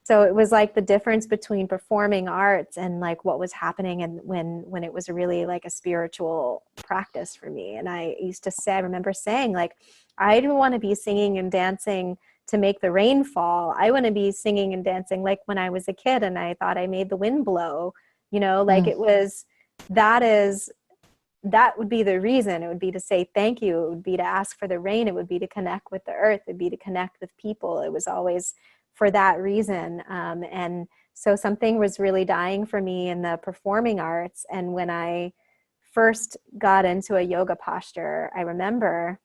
So it was like the difference between performing arts and like what was happening, and when it was really like a spiritual practice for me. And I used to say, I remember saying, like, I didn't want to be singing and dancing to make the rain fall. I want to be singing and dancing like when I was a kid and I thought I made the wind blow, like Mm. it was, that would be the reason. It would be to say thank you. It would be to ask for the rain. It would be to connect with the earth. It would be to connect with people. It was always for that reason. And so something was really dying for me in the performing arts. And when I first got into a yoga posture, I remember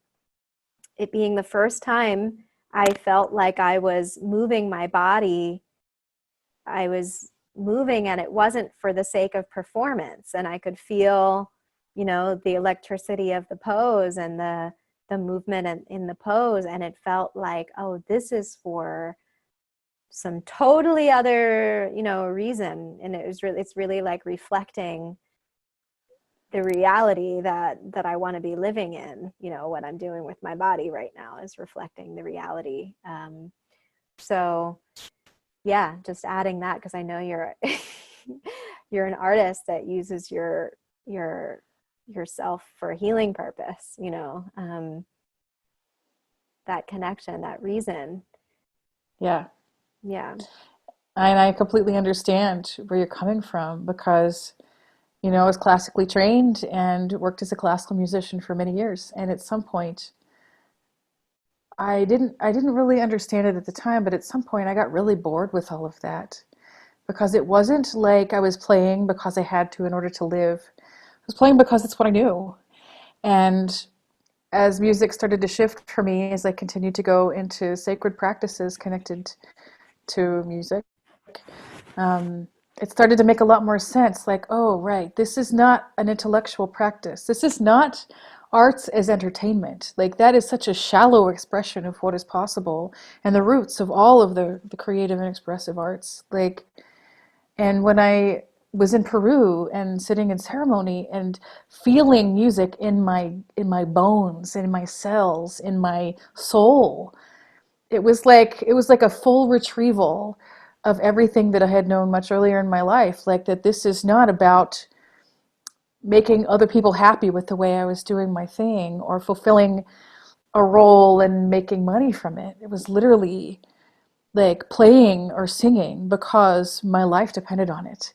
it being the first time I felt like I was moving my body. I was moving, and it wasn't for the sake of performance. And I could feel, the electricity of the pose and the movement in the pose. And it felt like, oh, this is for some totally other, reason. And it's really like reflecting the reality that I want to be living in. What I'm doing with my body right now is reflecting the reality. So yeah, just adding that, because I know you're you're an artist that uses yourself for a healing purpose, that connection, that reason. Yeah. Yeah. And I completely understand where you're coming from because, I was classically trained and worked as a classical musician for many years. And at some point, I didn't really understand it at the time, but at some point I got really bored with all of that because it wasn't like I was playing because I had to in order to live. I was playing because it's what I knew. And as music started to shift for me, as I continued to go into sacred practices connected to music, um, it started to make a lot more sense. Like, oh, right, this is not an intellectual practice. This is not arts as entertainment. Like, that is such a shallow expression of what is possible and the roots of all of the creative and expressive arts. Like, and when I was in Peru and sitting in ceremony and feeling music in my bones, in my cells, in my soul, it was like a full retrieval of everything that I had known much earlier in my life. Like that this is not about making other people happy with the way I was doing my thing or fulfilling a role and making money from it. It was literally like playing or singing because my life depended on it.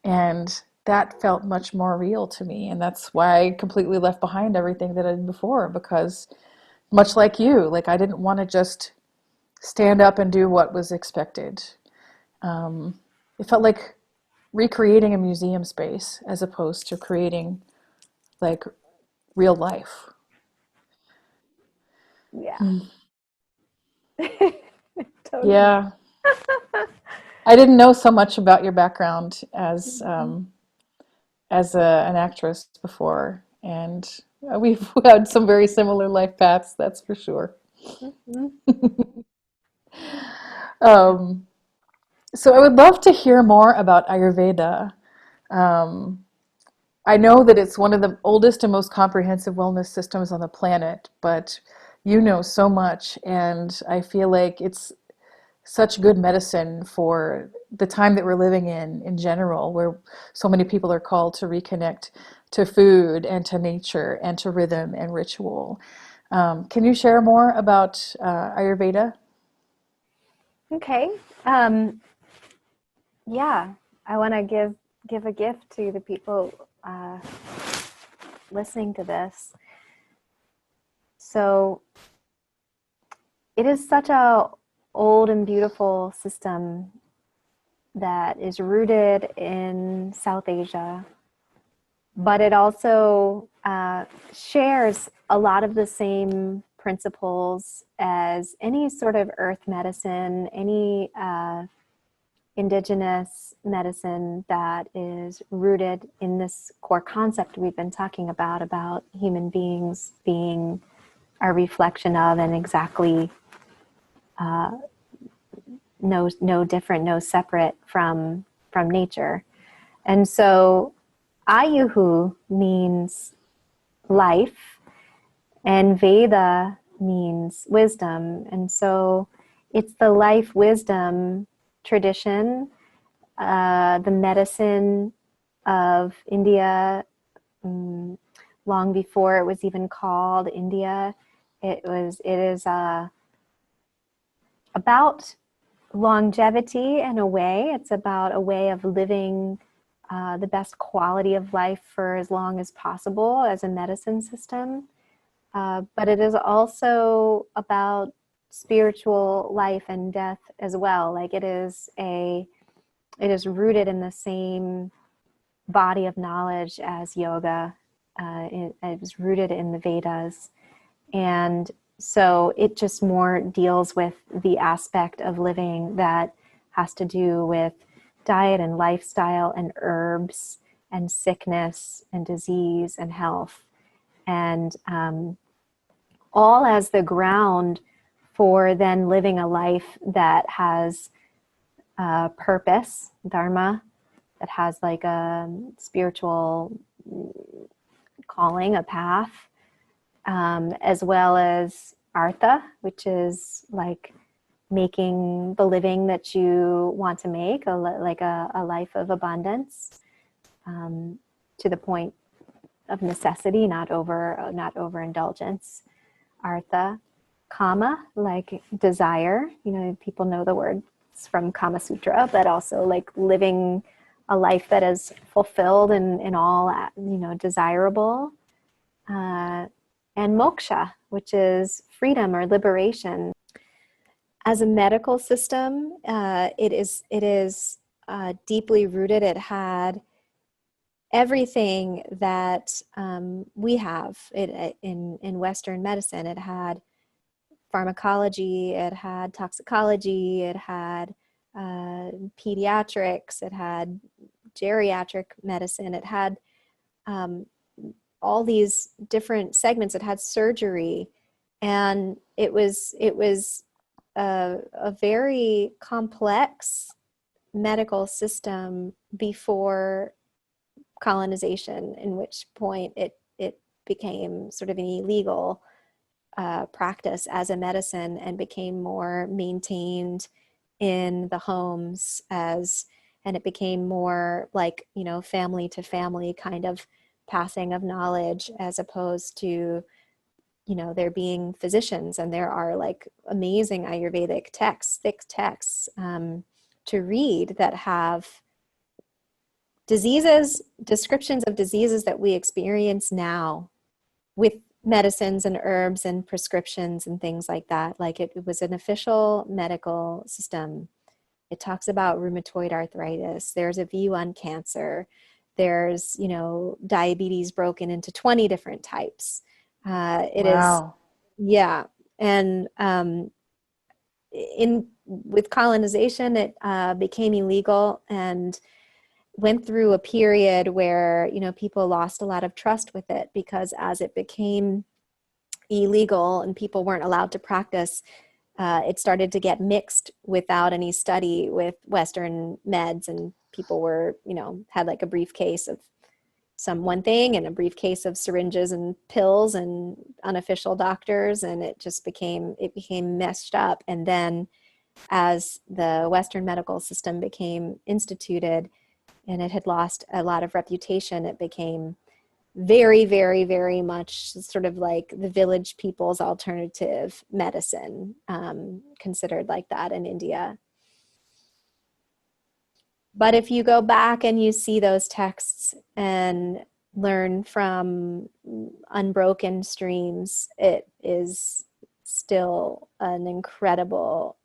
And that felt much more real to me. And that's why I completely left behind everything that I did before because much like you, like I didn't want to just stand up and do what was expected. Um, it felt like recreating a museum space as opposed to creating like real life. Yeah. Mm. Totally. Yeah, I didn't know so much about your background as an actress before, and we've had some very similar life paths, that's for sure. Mhm. Um, so I would love to hear more about Ayurveda. Um, I know that it's one of the oldest and most comprehensive wellness systems on the planet, but you know so much, and I feel like it's such good medicine for the time that we're living in general, where so many people are called to reconnect to food and to nature and to rhythm and ritual. Can you share more about Ayurveda? Okay. Yeah, I want to give a gift to the people listening to this. So it is such a old and beautiful system that is rooted in South Asia, but it also shares a lot of the same principles as any sort of earth medicine, any indigenous medicine that is rooted in this core concept we've been talking about human beings being a reflection of and exactly no different, no separate from nature. And so Ayuhu means life, and Veda means wisdom. And so it's the life wisdom tradition, the medicine of India, long before it was even called India. It is about longevity in a way. It's about a way of living the best quality of life for as long as possible as a medicine system. But it is also about spiritual life and death as well. Like it is rooted in the same body of knowledge as yoga. It was rooted in the Vedas. And so it just more deals with the aspect of living that has to do with diet and lifestyle and herbs and sickness and disease and health. And all as the ground for then living a life that has purpose, dharma, that has like a spiritual calling, a path, as well as artha, which is like making the living that you want to make, like a life of abundance, to the point of necessity, not overindulgence. Artha, kama, like desire. You know, people know the words from Kama Sutra, but also like living a life that is fulfilled in all, you know, desirable. And moksha, which is freedom or liberation. As a medical system, it is deeply rooted. It had everything that we have in Western medicine. It had pharmacology, it had toxicology, it had pediatrics, it had geriatric medicine, it had all these different segments. It had surgery, and it was a very complex medical system before colonization, in which point it became sort of an illegal practice as a medicine and became more maintained in the homes and it became more like, you know, family to family kind of passing of knowledge, as opposed to, you know, there being physicians, and there are like amazing Ayurvedic texts, thick texts to read that have diseases, descriptions of diseases that we experience now with medicines and herbs and prescriptions and things like that. Like it was an official medical system. It talks about rheumatoid arthritis. There's a view on cancer. There's, you know, diabetes broken into 20 different types. It is, Wow. yeah. And with colonization, it became illegal and went through a period where, you know, people lost a lot of trust with it, because as it became illegal and people weren't allowed to practice, it started to get mixed without any study with Western meds, and people were, you know, had like a briefcase of one thing and a briefcase of syringes and pills and unofficial doctors, and it became meshed up. And then as the Western medical system became instituted and it had lost a lot of reputation, it became very, very, very much sort of like the village people's alternative medicine, considered like that in India. But if you go back and you see those texts and learn from unbroken streams, it is still an incredible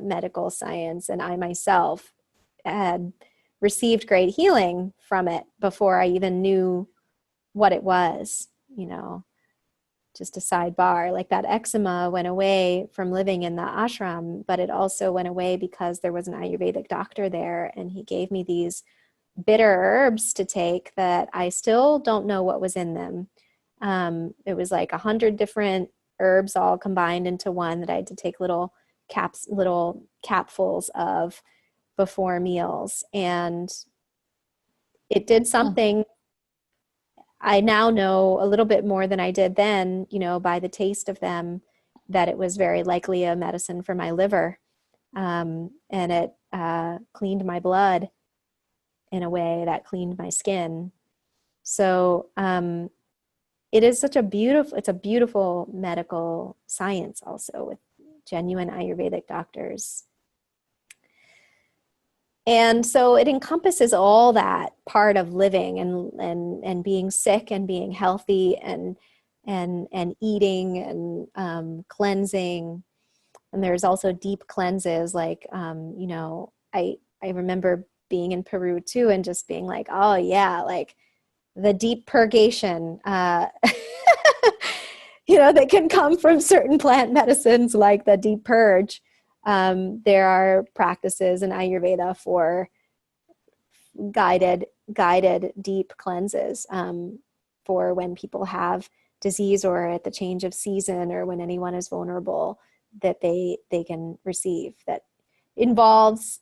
medical science. And I myself had received great healing from it before I even knew what it was, you know. Just a sidebar, like that eczema went away from living in the ashram, but it also went away because there was an Ayurvedic doctor there, and he gave me these bitter herbs to take that I still don't know what was in them. It was like 100 different herbs all combined into one that I had to take little little capfuls of before meals. And it did something. I now know a little bit more than I did then, by the taste of them, that it was very likely a medicine for my liver. And it cleaned my blood in a way that cleaned my skin. So it is it's a beautiful medical science also, with genuine Ayurvedic doctors. And so it encompasses all that part of living and being sick and being healthy and eating and cleansing. And there's also deep cleanses, like I remember being in Peru too, and just being like, oh yeah, like the deep purgation, that can come from certain plant medicines, like the deep purge. There are practices in Ayurveda for guided deep cleanses for when people have disease or at the change of season, or when anyone is vulnerable, that they can receive. That involves,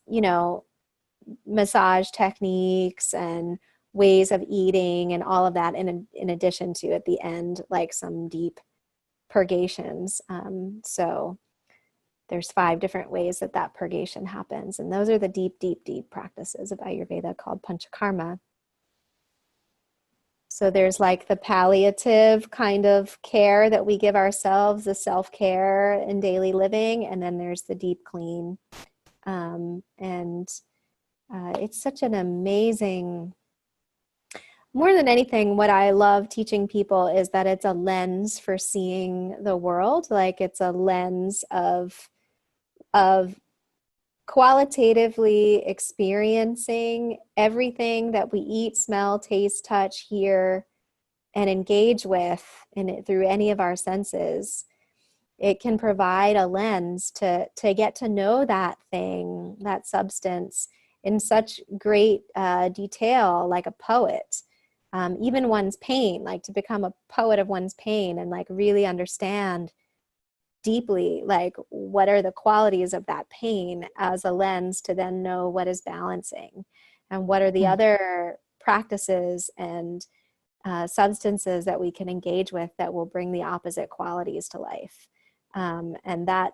massage techniques and ways of eating and all of that, in addition to, at the end, like some deep purgations. So there's 5 different ways that purgation happens. And those are the deep, deep, deep practices of Ayurveda called panchakarma. So there's like the palliative kind of care that we give ourselves, the self-care in daily living. And then there's the deep clean. It's such an amazing, more than anything, what I love teaching people is that it's a lens for seeing the world. Like it's a lens of qualitatively experiencing everything that we eat, smell, taste, touch, hear, and engage with through any of our senses. It can provide a lens to get to know that thing, that substance, in such great detail, like a poet. Even one's pain, like to become a poet of one's pain and like really understand deeply, like what are the qualities of that pain, as a lens to then know what is balancing, and what are the other practices and substances that we can engage with that will bring the opposite qualities to life. And that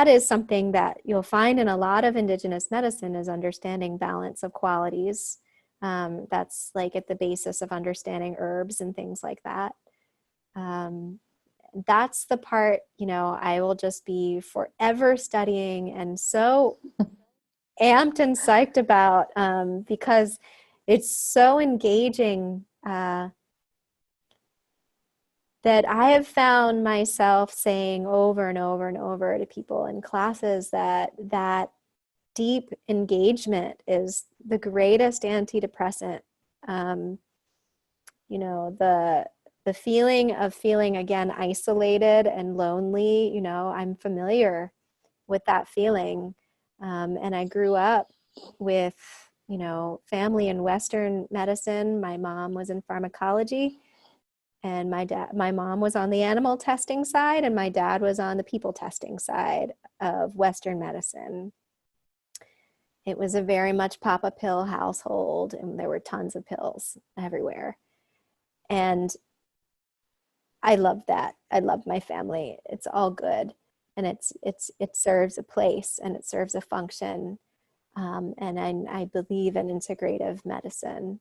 is something that you'll find in a lot of indigenous medicine, is understanding balance of qualities. That's like at the basis of understanding herbs and things like that. That's the part, I will just be forever studying and so amped and psyched about, because it's so engaging, that I have found myself saying over and over and over to people in classes that deep engagement is the greatest antidepressant. The feeling of feeling, again, isolated and lonely, I'm familiar with that feeling. And I grew up with, family in Western medicine. My mom was in pharmacology, and my mom was on the animal testing side, and my dad was on the people testing side of Western medicine. It was a very much pop a pill household, and there were tons of pills everywhere. And I love that. I love my family. It's all good. And it serves a place and it serves a function. And I believe in integrative medicine.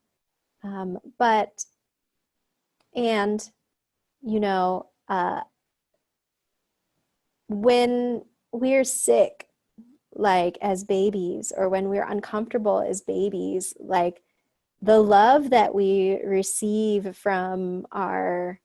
When we're sick, like as babies, or when we're uncomfortable as babies, like the love that we receive from our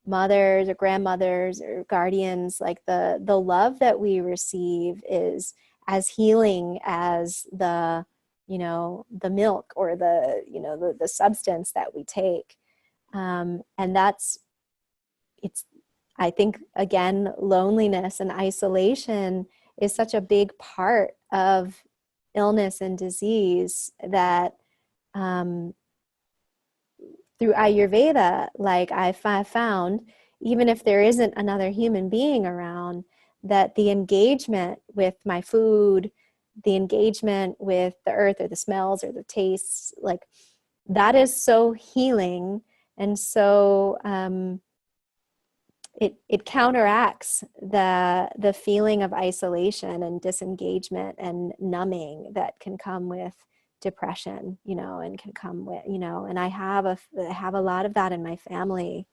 mothers or grandmothers or guardians, like the love that we receive is as healing as the milk or the substance that we take. And I think, again, loneliness and isolation is such a big part of illness and disease that through Ayurveda, like I found, even if there isn't another human being around, that the engagement with my food, the engagement with the earth or the smells or the tastes, like that is so healing. And so it counteracts the feeling of isolation and disengagement and numbing that can come with depression, and can come with, and I have a lot of that in my family,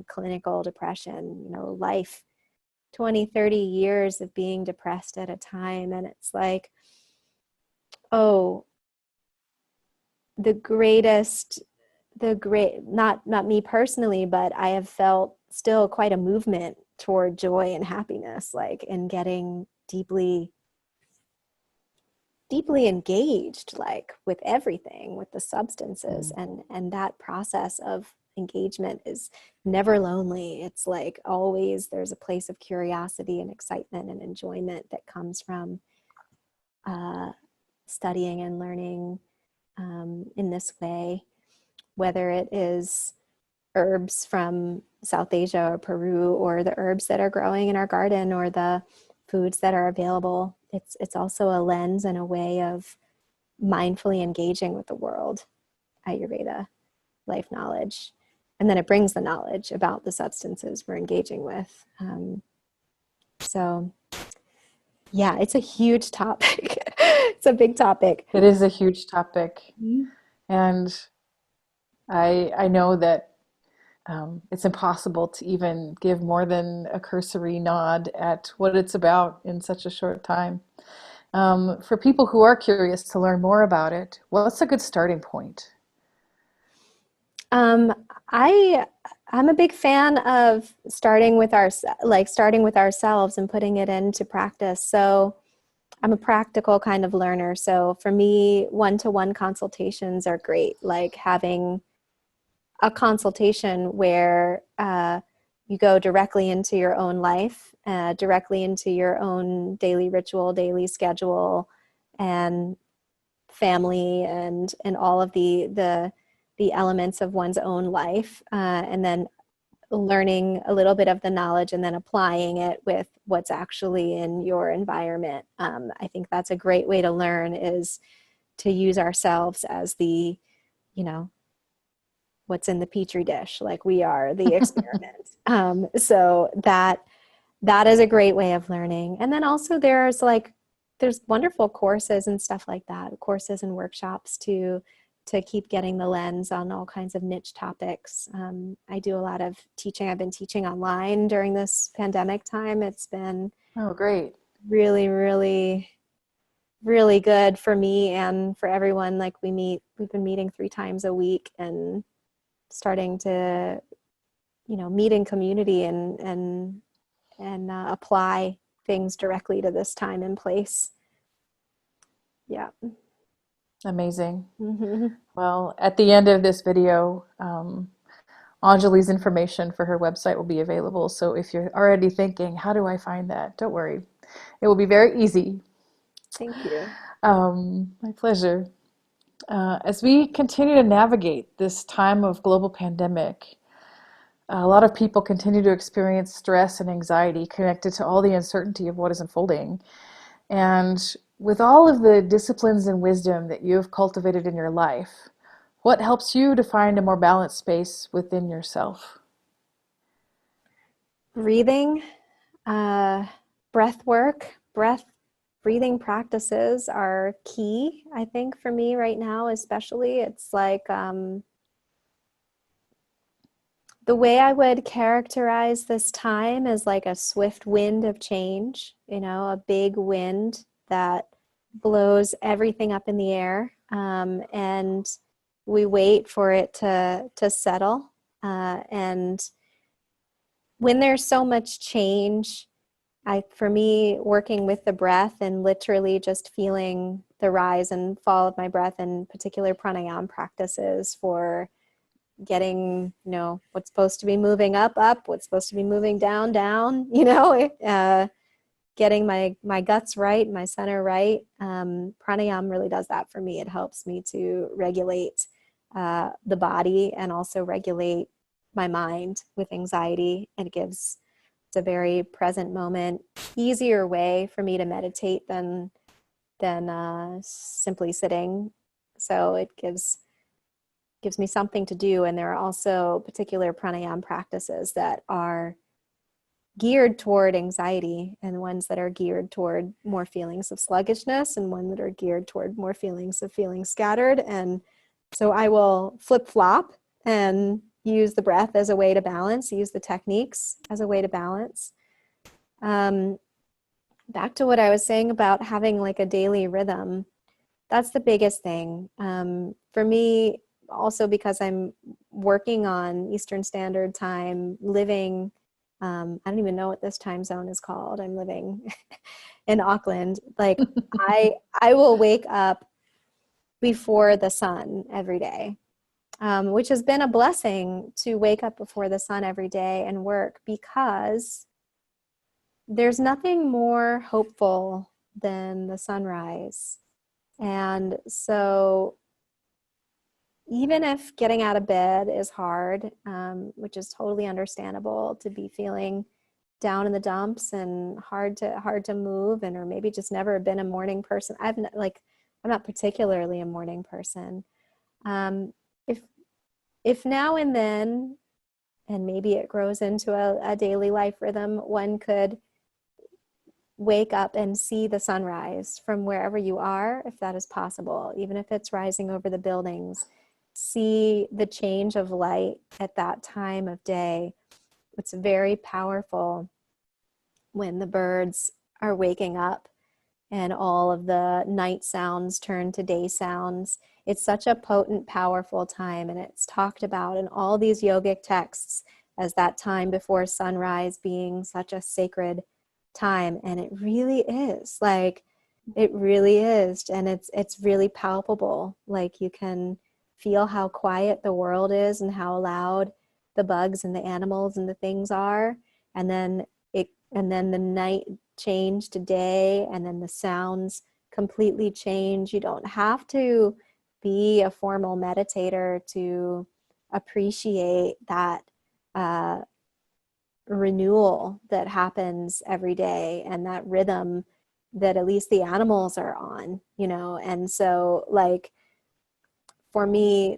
clinical depression, life, 20, 30 years of being depressed at a time. And it's like, oh, not me personally, but I have felt still quite a movement toward joy and happiness, like in getting deeply engaged, like with everything, with the substances. And that process of engagement is never lonely. It's like always there's a place of curiosity and excitement and enjoyment that comes from studying and learning in this way, whether it is herbs from South Asia or Peru, or the herbs that are growing in our garden, or the foods that are available. It's also a lens and a way of mindfully engaging with the world, Ayurveda, life knowledge. And then it brings the knowledge about the substances we're engaging with. So yeah, it's a huge topic. It's a big topic. It is a huge topic. Mm-hmm. And I know that it's impossible to even give more than a cursory nod at what it's about in such a short time. For people who are curious to learn more about it, what's a good starting point? Um, I'm a big fan of starting with ourselves and putting it into practice. So I'm a practical kind of learner. So for me, one-to-one consultations are great. Like having a consultation where you go directly into your own life, directly into your own daily ritual, daily schedule, and family, and all of the elements of one's own life, and then learning a little bit of the knowledge and then applying it with what's actually in your environment. I think that's a great way to learn, is to use ourselves as the, what's in the petri dish, like we are the experiment. So that is a great way of learning. And then also there's wonderful courses and stuff like that, courses and workshops to keep getting the lens on all kinds of niche topics. I do a lot of teaching. I've been teaching online during this pandemic time. It's been Oh, great. really, really, really good for me and for everyone. Like we've been meeting 3 times a week and starting to, meet in community and apply things directly to this time and place. Yeah. Amazing. Mm-hmm. Well, at the end of this video, Anjali's information for her website will be available. So if you're already thinking, how do I find that? Don't worry. It will be very easy. Thank you. My pleasure. As we continue to navigate this time of global pandemic, a lot of people continue to experience stress and anxiety connected to all the uncertainty of what is unfolding. And with all of the disciplines and wisdom that you have cultivated in your life, what helps you to find a more balanced space within yourself? Breathing, breath work, breathing practices are key, I think, for me right now, especially. It's like the way I would characterize this time is like a swift wind of change, a big wind that blows everything up in the air. And we wait for it to settle. And when there's so much change, for me, working with the breath and literally just feeling the rise and fall of my breath, and particular pranayama practices for getting, what's supposed to be moving up, what's supposed to be moving down, getting my guts right, my center right. Pranayama really does that for me. It helps me to regulate the body and also regulate my mind with anxiety. It gives It's a very present moment, easier way for me to meditate than simply sitting. So it gives me something to do. And there are also particular pranayama practices that are geared toward anxiety, and ones that are geared toward more feelings of sluggishness, and one that are geared toward more feelings of feeling scattered. And so I will flip flop and use the breath as a way to balance, use the techniques as a way to balance. Back to what I was saying about having like a daily rhythm. That's the biggest thing. For me, also because I'm working on Eastern Standard Time, living, I don't even know what this time zone is called. I'm living in Auckland. Like I will wake up before the sun every day, which has been a blessing to wake up before the sun every day and work, because there's nothing more hopeful than the sunrise. And so even if getting out of bed is hard, which is totally understandable, to be feeling down in the dumps and hard to move, and or maybe just never been a morning person. I'm not particularly a morning person. If now and then, and maybe it grows into a daily life rhythm, one could wake up and see the sunrise from wherever you are, if that is possible, even if it's rising over the buildings. See the change of light at that time of day. It's very powerful when the birds are waking up and all of the night sounds turn to day sounds. It's such a potent, powerful time, and it's talked about in all these yogic texts as that time before sunrise being such a sacred time. And it really is, like, it really is. And it's really palpable. Like, you can feel how quiet the world is and how loud the bugs and the animals and the things are. And then the night change to day, and then the sounds completely change. You don't have to be a formal meditator to appreciate that renewal that happens every day, and that rhythm that at least the animals are on, And so, like, for me,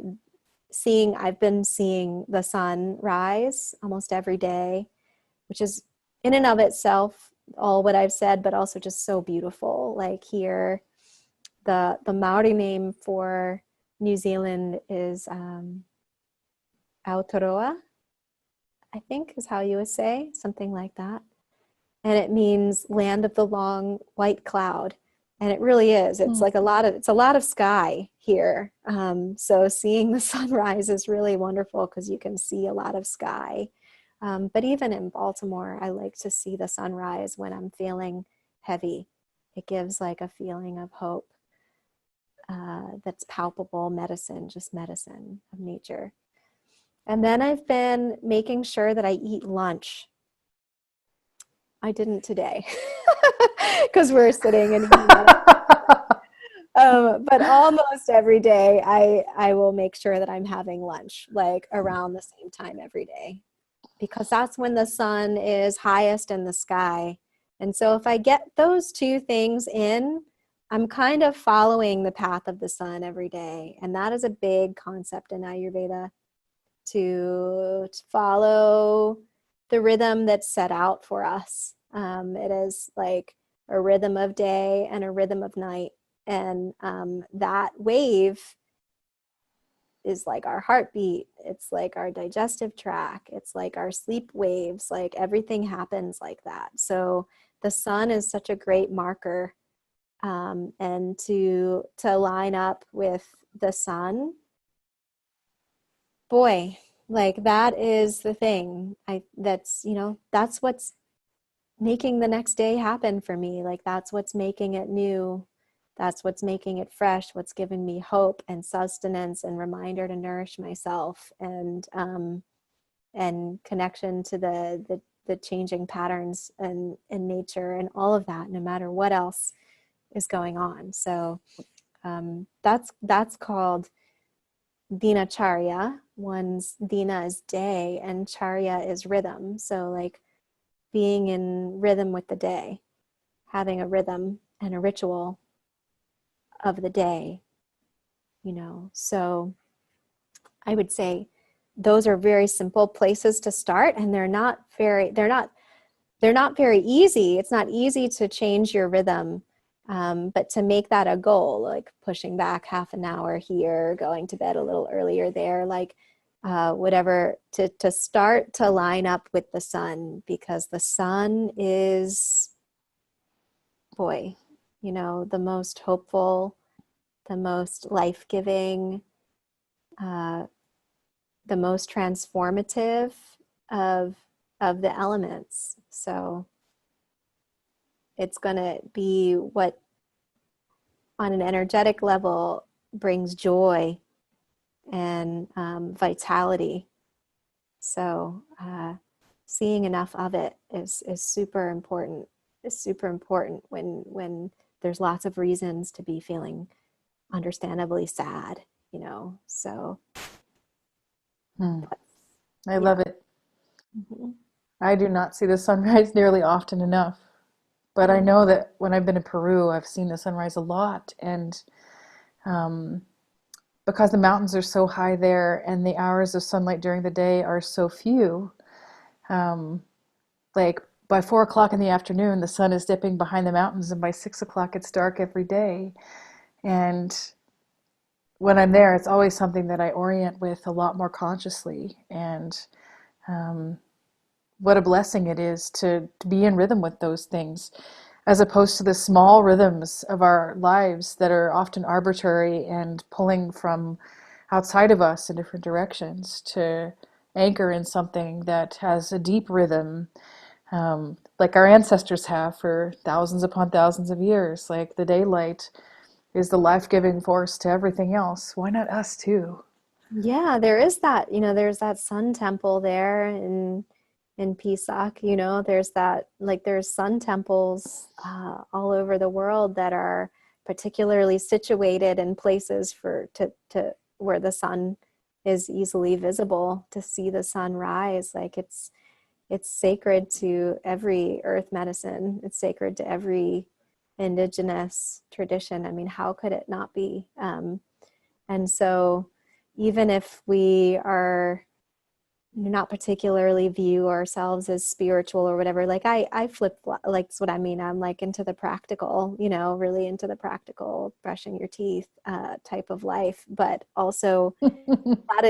I've been seeing the sun rise almost every day, which is in and of itself all what I've said, but also just so beautiful. Like, here, the Maori name for New Zealand is Aotearoa, I think is how you would say, something like that. And it means land of the long white cloud. And it really is. It's like a lot of sky here. So seeing the sunrise is really wonderful because you can see a lot of sky. But even in Baltimore, I like to see the sunrise when I'm feeling heavy. It gives like a feeling of hope that's palpable, just medicine of nature. And then I've been making sure that I eat lunch. I didn't today because we're sitting and eating. But almost every day I will make sure that I'm having lunch, like around the same time every day, because that's when the sun is highest in the sky. And so if I get those two things in, I'm kind of following the path of the sun every day. And that is a big concept in Ayurveda, to follow the rhythm that's set out for us. It is like a rhythm of day and a rhythm of night. And that wave is like our heartbeat. It's like our digestive tract. It's like our sleep waves. Like, everything happens like that. So the sun is such a great marker. And to line up with the sun, boy, like, that is the thing. That's what's making the next day happen for me. Like, that's what's making it new. That's what's making it fresh, what's giving me hope and sustenance and reminder to nourish myself, and connection to the changing patterns and in nature and all of that, no matter what else is going on. So that's called Dinacharya. One's Dina is day and Charya is rhythm. So, like, being in rhythm with the day, having a rhythm and a ritual of the day, So I would say those are very simple places to start, and they're not very easy. It's not easy to change your rhythm, but to make that a goal, like pushing back half an hour here, going to bed a little earlier there, like whatever, to start to line up with the sun, because the sun is, boy, the most hopeful, the most life-giving, uh, the most transformative of the elements. So it's going to be what, on an energetic level, brings joy and vitality. So seeing enough of it is super important. Is super important when there's lots of reasons to be feeling understandably sad, So I yeah. love it. Mm-hmm. I do not see the sunrise nearly often enough, but I know that when I've been in Peru, I've seen the sunrise a lot. And um, because the mountains are so high there and the hours of sunlight during the day are so few, um, like by 4 o'clock in the afternoon, the sun is dipping behind the mountains, and by 6 o'clock, it's dark every day. And when I'm there, it's always something that I orient with a lot more consciously. And um, what a blessing it is to be in rhythm with those things, as opposed to the small rhythms of our lives that are often arbitrary and pulling from outside of us in different directions, to anchor in something that has a deep rhythm, like our ancestors have for thousands upon thousands of years. Like the daylight is the life-giving force to everything else. Why not us too? Yeah, there is that, there's that sun temple there in Pisac, there's that, like there's sun temples all over the world that are particularly situated in places to where the sun is easily visible, to see the sun rise. Like it's sacred to every earth medicine. It's sacred to every indigenous tradition. I mean, how could it not be? And so even if we are not particularly view ourselves as spiritual or whatever, like I flip, like that's what I mean. I'm like into the practical, really into the practical, brushing your teeth type of life. But also it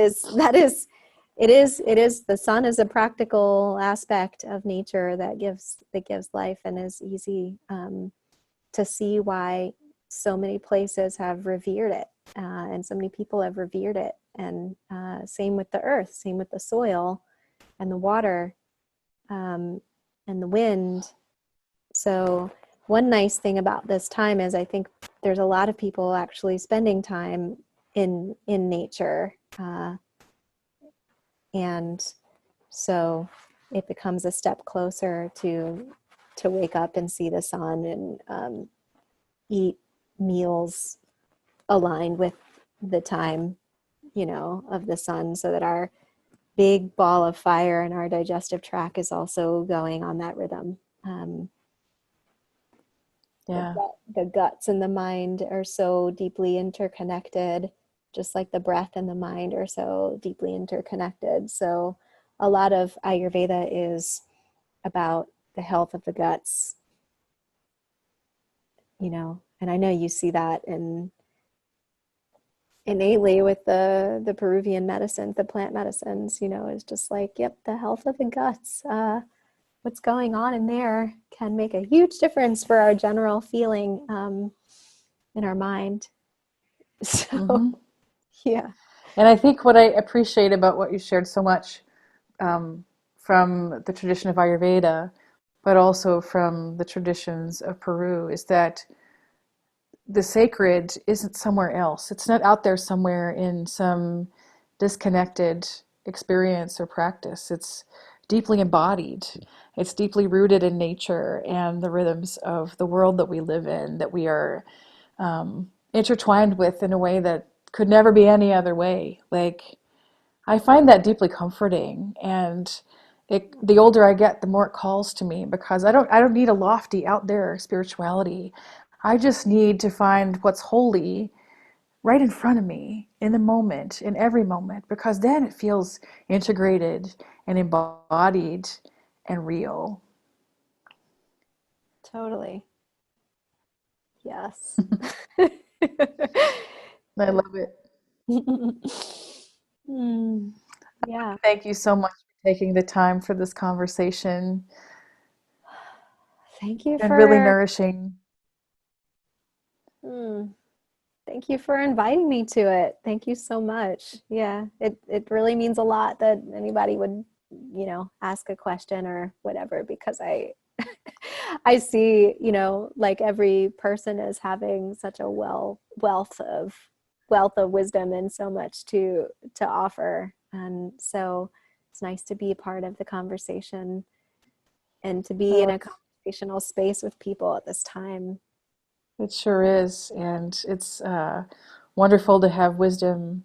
is the sun is a practical aspect of nature that gives life, and is easy to see why so many places have revered it, and so many people have revered it. And same with the earth, same with the soil and the water, um, and the wind. So one nice thing about this time is I think there's a lot of people actually spending time in nature, and so it becomes a step closer to wake up and see the sun, and eat meals aligned with the time, of the sun, so that our big ball of fire in our digestive tract is also going on that rhythm. Yeah. The guts and the mind are so deeply interconnected, just like the breath and the mind are so deeply interconnected. So a lot of Ayurveda is about the health of the guts, and I know you see that innately with the Peruvian medicines, the plant medicines, is just like, yep, the health of the guts. What's going on in there can make a huge difference for our general feeling in our mind. So, Mm-hmm. yeah. And I think what I appreciate about what you shared so much, um, from the tradition of Ayurveda, but also from the traditions of Peru, is that the sacred isn't somewhere else. It's not out there somewhere in some disconnected experience or practice. It's deeply embodied. It's deeply rooted in nature and the rhythms of the world that we live in, that we are intertwined with in a way that could never be any other way. Like, I find that deeply comforting, and the older I get, the more it calls to me, because I don't need a lofty out there spirituality. I just need to find what's holy right in front of me in the moment, in every moment, because then it feels integrated and embodied and real. Totally. Yes. I love it. Mm, yeah. Thank you so much for taking the time for this conversation Thank you and really for nourishing. mm, thank you for inviting me to it. Thank you so much. Yeah, it really means a lot that anybody would, ask a question or whatever, because I I see, like every person is having such a wealth of wisdom and so much to offer. And so it's nice to be a part of the conversation and to be in Oh, a conversational space with people at this time. it sure is. And it's wonderful to have wisdom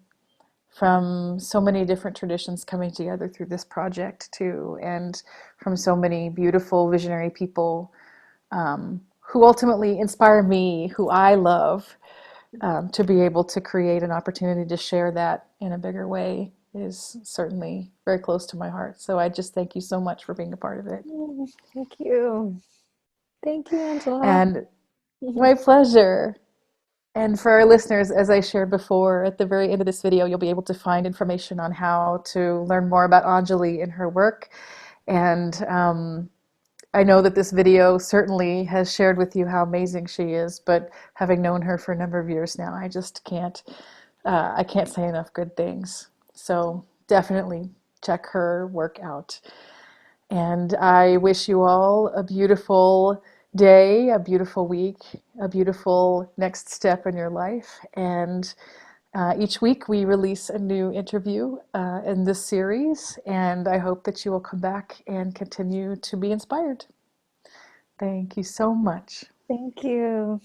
from so many different traditions coming together through this project, too, and from so many beautiful visionary people who ultimately inspire me, who I love, to be able to create an opportunity to share that in a bigger way is certainly very close to my heart. So I just thank you so much for being a part of it. Thank you. Thank you, Angela. And my pleasure. And for our listeners, as I shared before, at the very end of this video, you'll be able to find information on how to learn more about Anjali and her work. And I know that this video certainly has shared with you how amazing she is, but having known her for a number of years now, I can't say enough good things. So definitely check her work out. And I wish you all a beautiful day, a beautiful week, a beautiful next step in your life. And each week we release a new interview in this series. And I hope that you will come back and continue to be inspired. Thank you so much. Thank you.